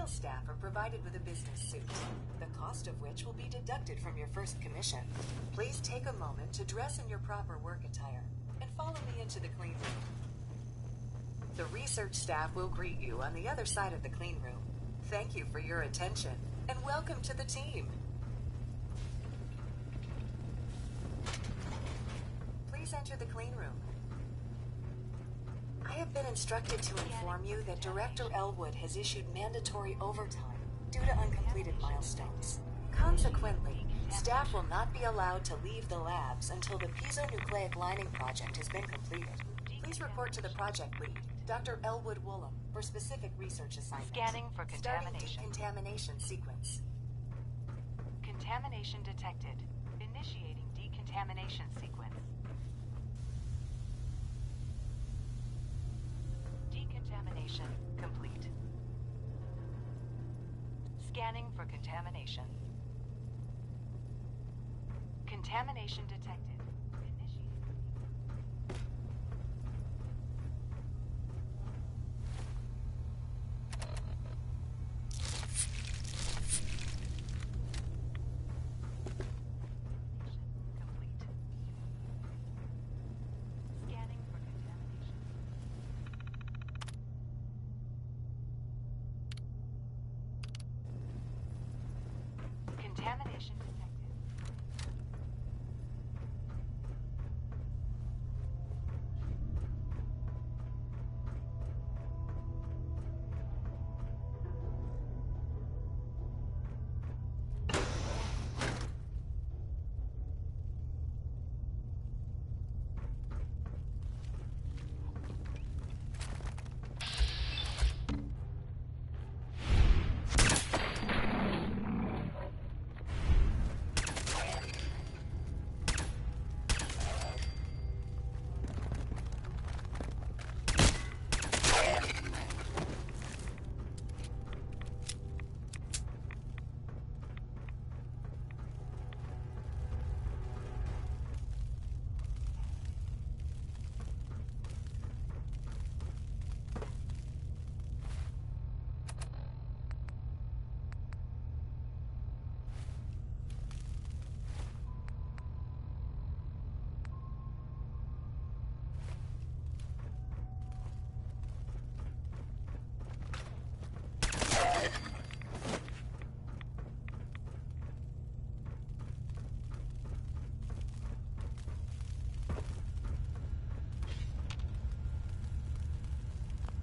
Staff are provided with a business suit, the cost of which will be deducted from your first commission. Please take a moment to dress in your proper work attire and follow me into the clean room. The research staff will greet you on the other side of the clean room. Thank you for your attention and welcome to the team. Please enter the clean room. I have been instructed to inform you that Director Elwood has issued mandatory overtime due to uncompleted milestones. Consequently, staff will not be allowed to leave the labs until the piezonucleic lining project has been completed. Please report to the project lead, Dr. Elwood Woolham, for specific research assignments. Scanning for contamination. Starting decontamination sequence. Contamination detected. Initiating decontamination sequence. Decontamination complete. Scanning for contamination. Contamination detected. Contamination detected.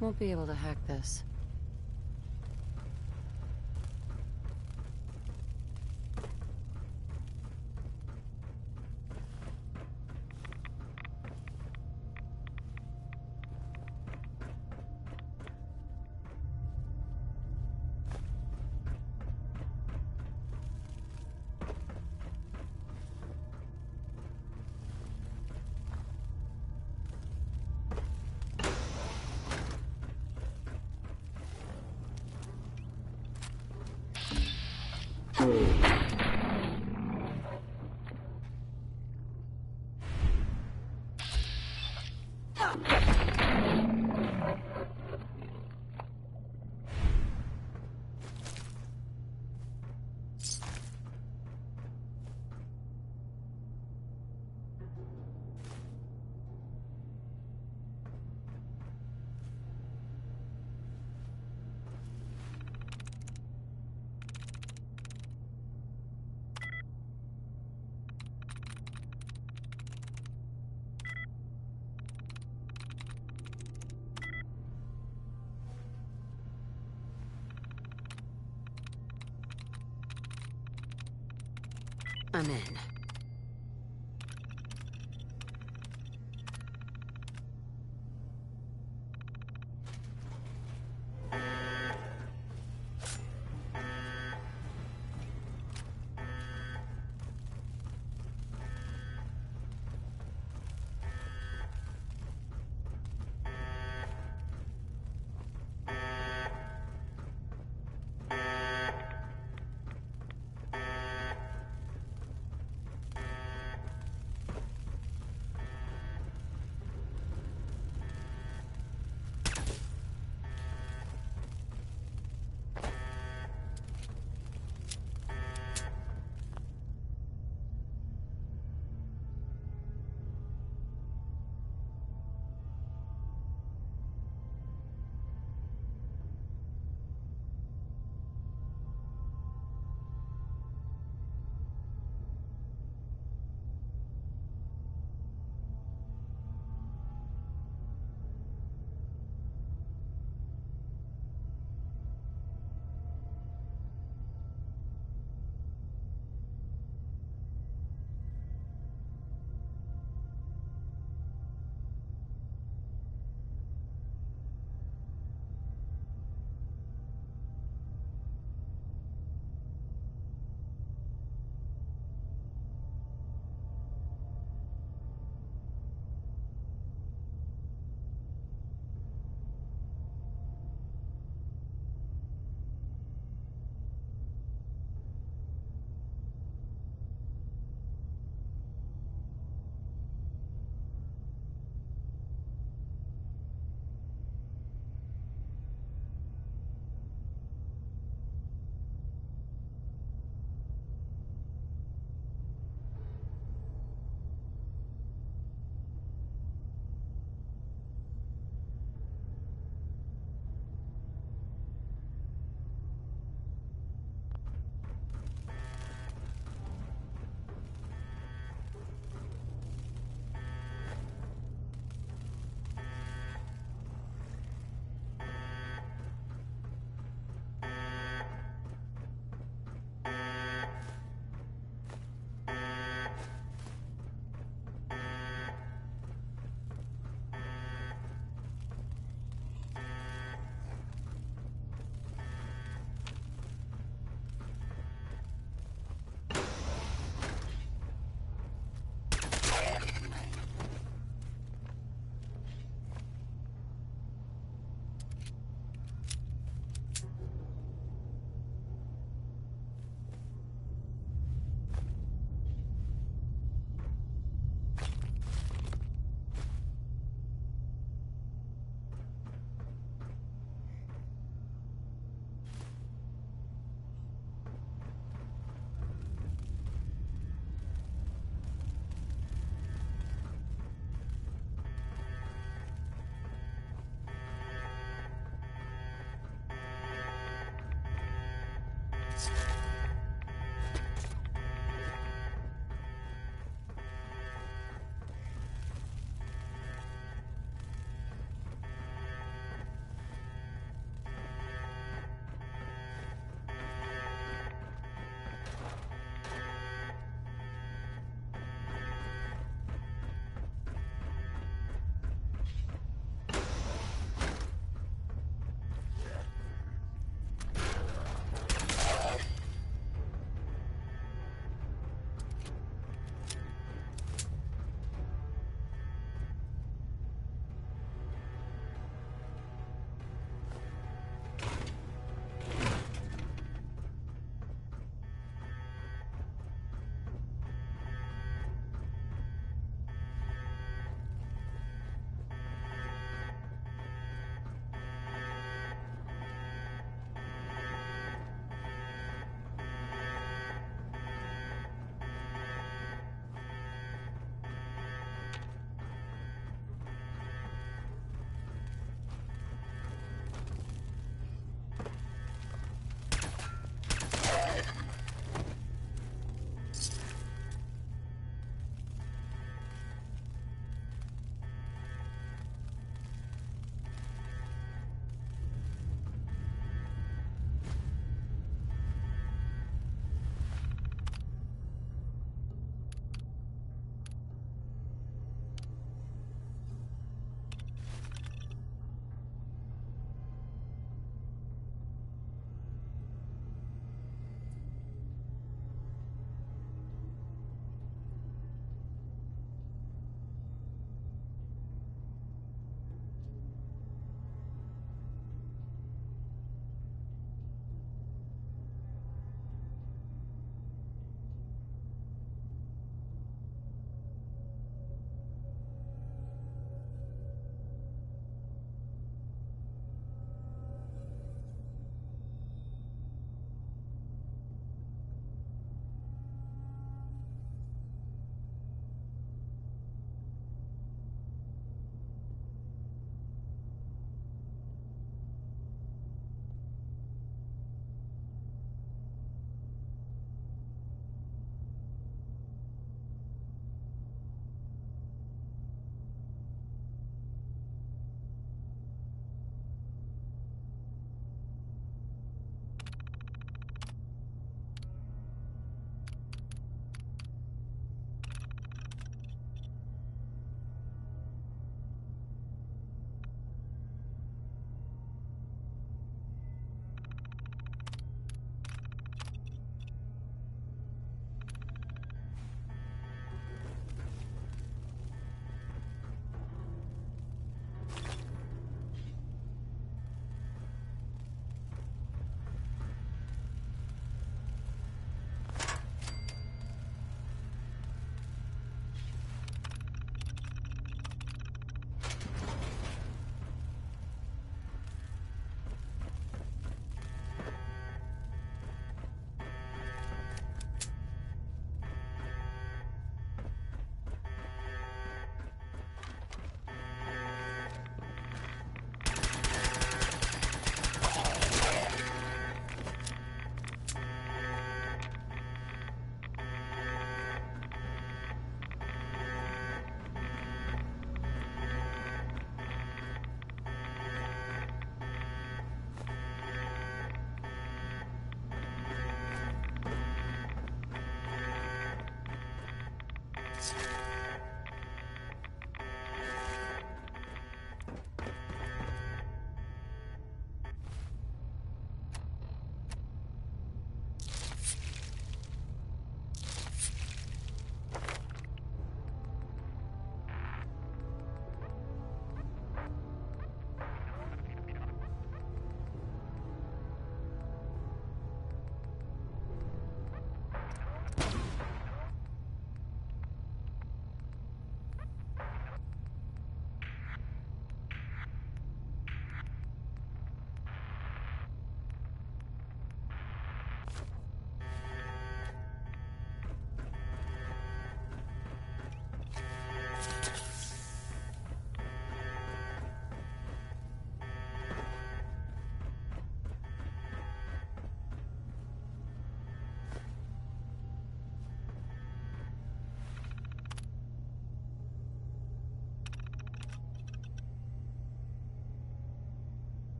Won't be able to hack this. I'm in.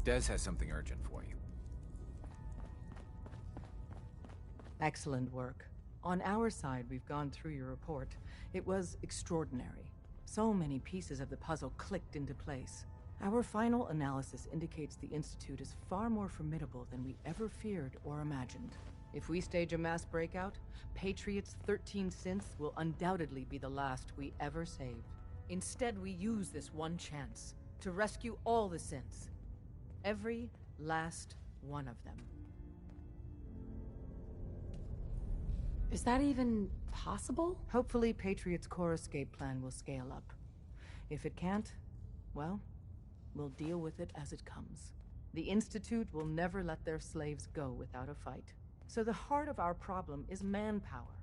Des has something urgent for you. Excellent work. On our side, we've gone through your report. It was extraordinary. So many pieces of the puzzle clicked into place. Our final analysis indicates the Institute is far more formidable than we ever feared or imagined. If we stage a mass breakout, Patriot's 13 synths will undoubtedly be the last we ever save. Instead, we use this one chance to rescue all the synths. Every last one of them. Is that even possible? Hopefully, Patriot's core escape plan will scale up. If it can't, well, we'll deal with it as it comes. The Institute will never let their slaves go without a fight. So the heart of our problem is manpower.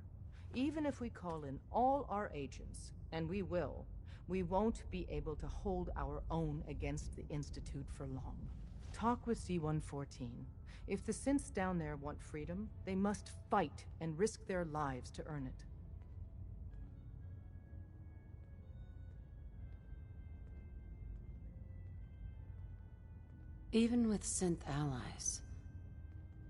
Even if we call in all our agents, and we will, we won't be able to hold our own against the Institute for long. Talk with C-114. If the synths down there want freedom, they must fight and risk their lives to earn it. Even with synth allies,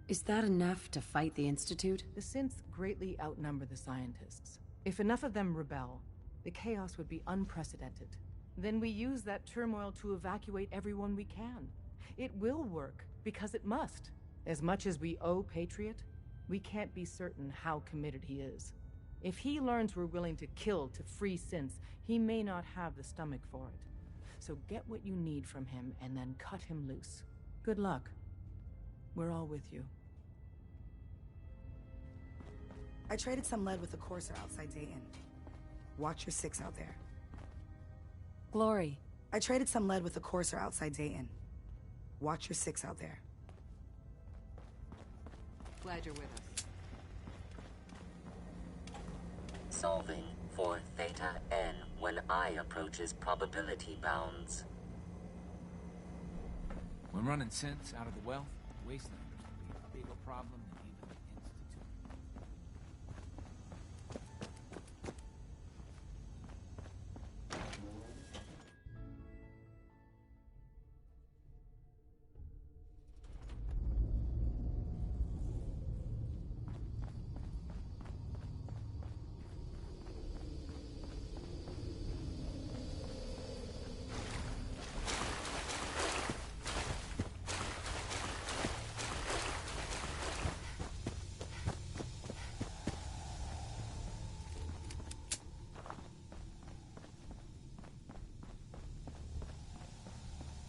is that enough to fight the Institute? The synths greatly outnumber the scientists. If enough of them rebel, the chaos would be unprecedented. Then we use that turmoil to evacuate everyone we can. It will work, because it must. As much as we owe Patriot, we can't be certain how committed he is. If he learns we're willing to kill to free synths, he may not have the stomach for it. So get what you need from him and then cut him loose. Good luck. We're all with you. I traded some lead with the Courser outside Dayton. Watch your 6 out there. Glory. I traded some lead with the Courser outside Dayton. Watch your 6 out there. Glad you're with us. Solving for Theta N when I approaches probability bounds. When running synths out of the wealth, wastelanders will be a bigger problem than even the Institute.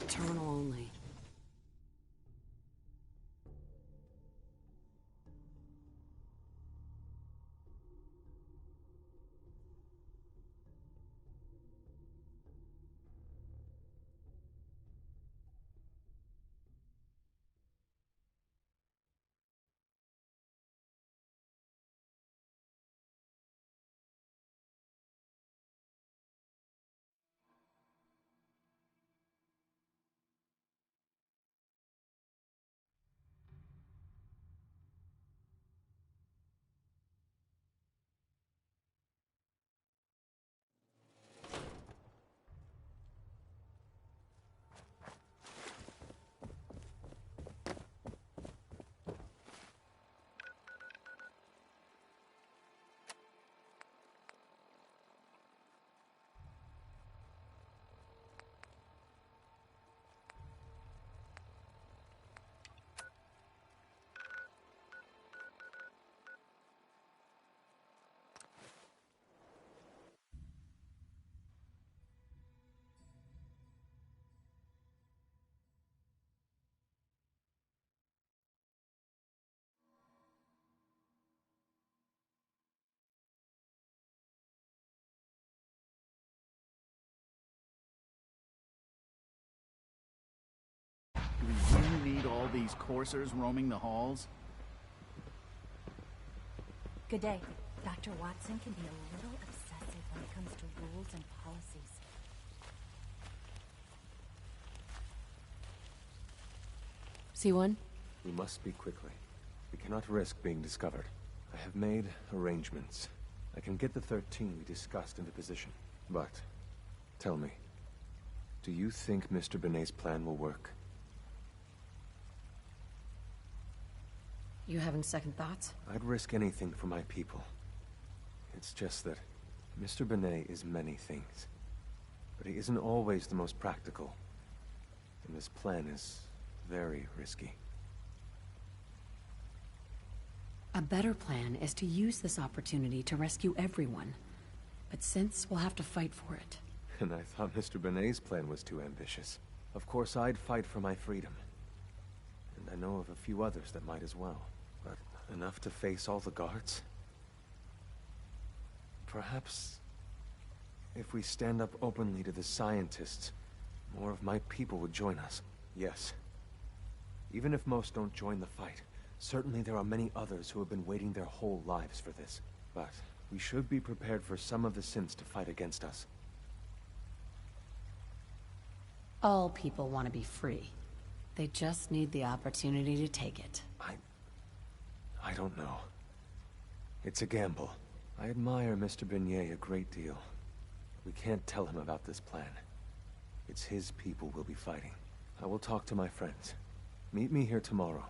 Terminal only. Do we really need all these coursers roaming the halls? Good day. Dr. Watson can be a little obsessive when it comes to rules and policies. C1? We must speak quickly. We cannot risk being discovered. I have made arrangements. I can get the 13 we discussed into position. But, tell me, do you think Mr. Benet's plan will work? You having second thoughts? I'd risk anything for my people. It's just that Mr. Benet is many things. But he isn't always the most practical. And this plan is very risky. A better plan is to use this opportunity to rescue everyone. But since we'll have to fight for it. And I thought Mr. Benet's plan was too ambitious. Of course I'd fight for my freedom. And I know of a few others that might as well. But enough to face all the guards? Perhaps if we stand up openly to the scientists, more of my people would join us. Yes. Even if most don't join the fight, certainly there are many others who have been waiting their whole lives for this. But we should be prepared for some of the synths to fight against us. All people want to be free. They just need the opportunity to take it. I don't know. It's a gamble. I admire Mr. Benet a great deal. We can't tell him about this plan. It's his people we'll be fighting. I will talk to my friends. Meet me here tomorrow.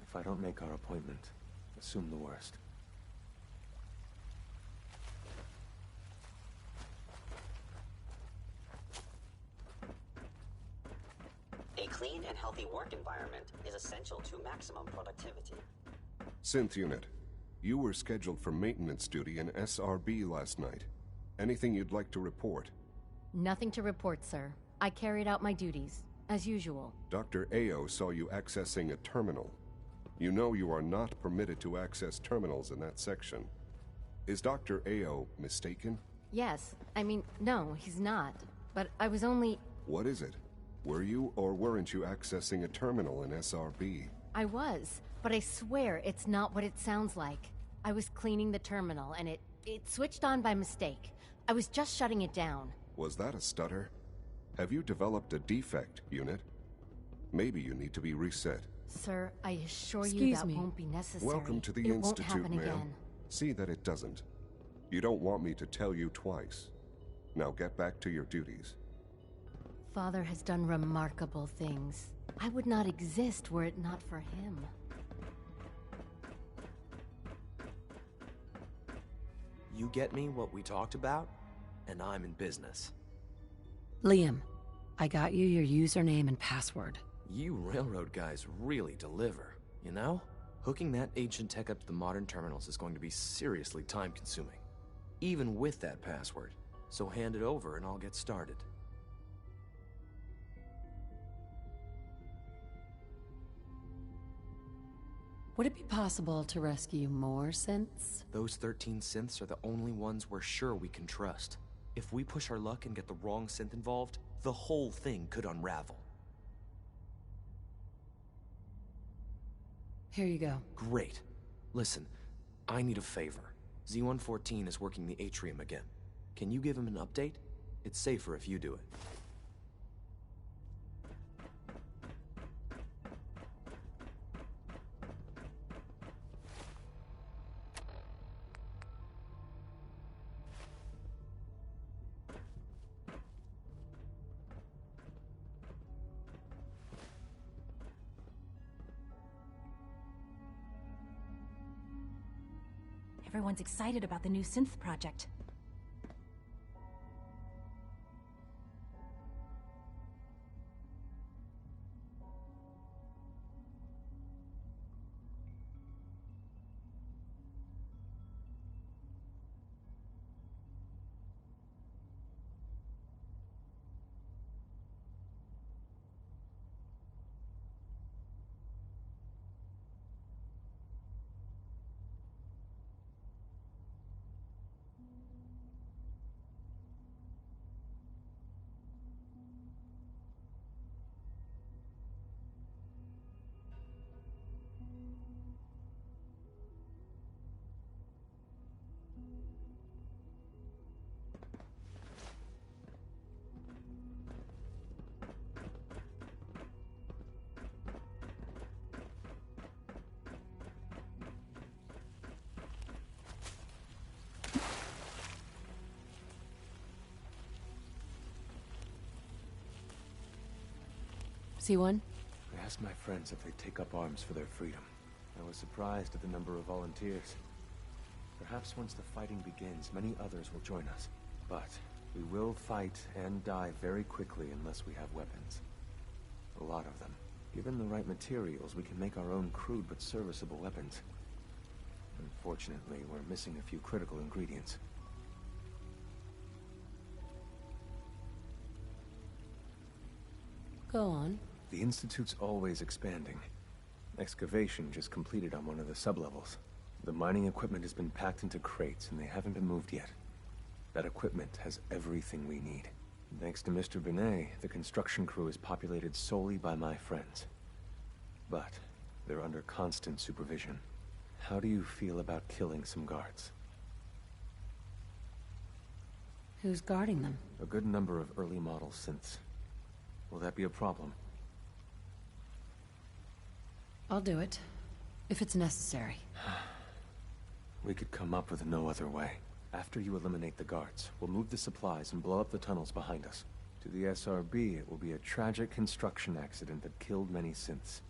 If I don't make our appointment, assume the worst. A clean and healthy work environment is essential to maximum productivity. Synth Unit, you were scheduled for maintenance duty in SRB last night. Anything you'd like to report? Nothing to report, sir. I carried out my duties, as usual. Dr. Ao saw you accessing a terminal. You know you are not permitted to access terminals in that section. Is Dr. Ao mistaken? Yes. I mean, no, he's not. But I was only... What is it? Were you or weren't you accessing a terminal in SRB? I was, but I swear it's not what it sounds like. I was cleaning the terminal, and it switched on by mistake. I was just shutting it down. Was that a stutter? Have you developed a defect, Unit? Maybe you need to be reset. Sir, I assure you Excuse that me. won't be necessary. Welcome to the It won't Institute, happen ma'am. again. See that it doesn't. You don't want me to tell you twice. Now get back to your duties. Father has done remarkable things. I would not exist were it not for him. You get me what we talked about, and I'm in business. Liam, I got you your username and password. You railroad guys really deliver, you know? Hooking that ancient tech up to the modern terminals is going to be seriously time-consuming, even with that password. So hand it over and I'll get started. Would it be possible to rescue more synths? Those 13 synths are the only ones we're sure we can trust. If we push our luck and get the wrong synth involved, the whole thing could unravel. Here you go. Great. Listen, I need a favor. Z-114 is working the atrium again. Can you give him an update? It's safer if you do it. Everyone's excited about the new synth project. C1? I asked my friends if they'd take up arms for their freedom. I was surprised at the number of volunteers. Perhaps once the fighting begins, many others will join us. But we will fight and die very quickly unless we have weapons. A lot of them. Given the right materials, we can make our own crude but serviceable weapons. Unfortunately, we're missing a few critical ingredients. Go on. The Institute's always expanding. Excavation just completed on one of the sublevels. The mining equipment has been packed into crates, and they haven't been moved yet. That equipment has everything we need. Thanks to Mr. Binet, the construction crew is populated solely by my friends. But they're under constant supervision. How do you feel about killing some guards? Who's guarding them? A good number of early model synths. Will that be a problem? I'll do it, if it's necessary. We could come up with no other way. After you eliminate the guards, we'll move the supplies and blow up the tunnels behind us. To the SRB, it will be a tragic construction accident that killed many synths.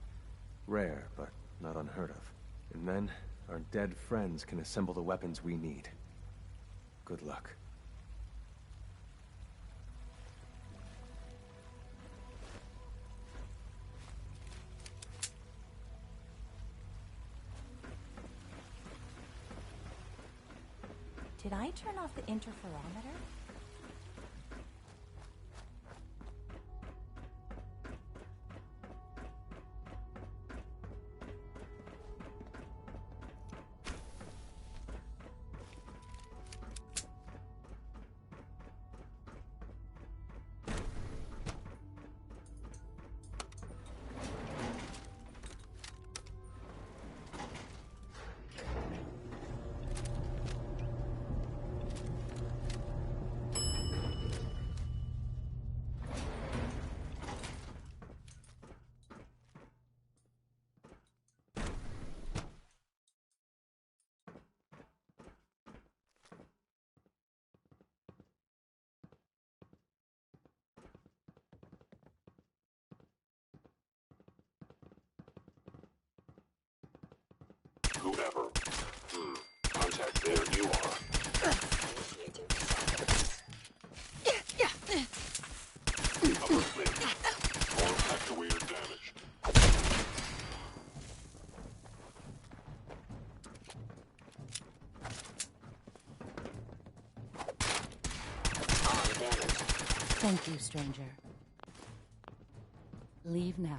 Rare, but not unheard of. And then, our dead friends can assemble the weapons we need. Good luck. Did I turn off the interferometer? Whoever. Contact there, you are. Upper plate. All actuator damaged. Thank you, stranger. Leave now.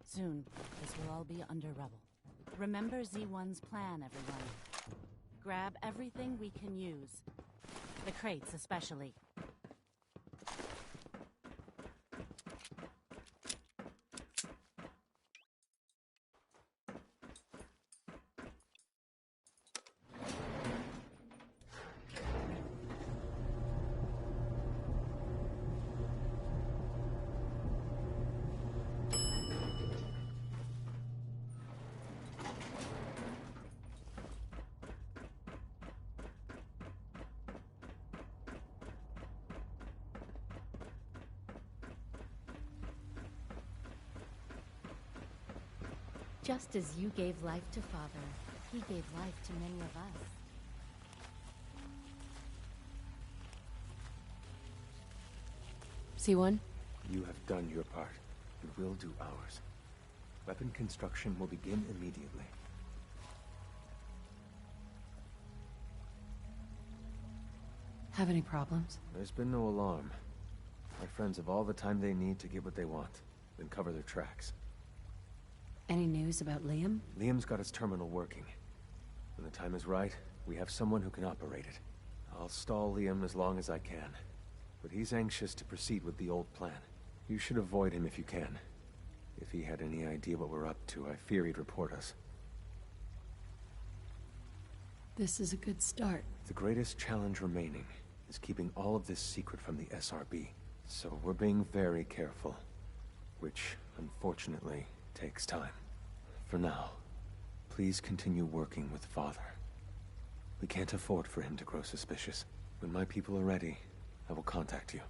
Soon, this will all be under rubble. Remember Z1's plan, everyone. Grab everything we can use. The crates, especially. Just as you gave life to Father, he gave life to many of us. C1? You have done your part. We will do ours. Weapon construction will begin immediately. Have any problems? There's been no alarm. My friends have all the time they need to get what they want, then cover their tracks. Any news about Liam? Liam's got his terminal working. When the time is right, we have someone who can operate it. I'll stall Liam as long as I can. But he's anxious to proceed with the old plan. You should avoid him if you can. If he had any idea what we're up to, I fear he'd report us. This is a good start. The greatest challenge remaining is keeping all of this secret from the SRB. So we're being very careful. Which, unfortunately, takes time. For now, please continue working with Father. We can't afford for him to grow suspicious. When my people are ready, I will contact you.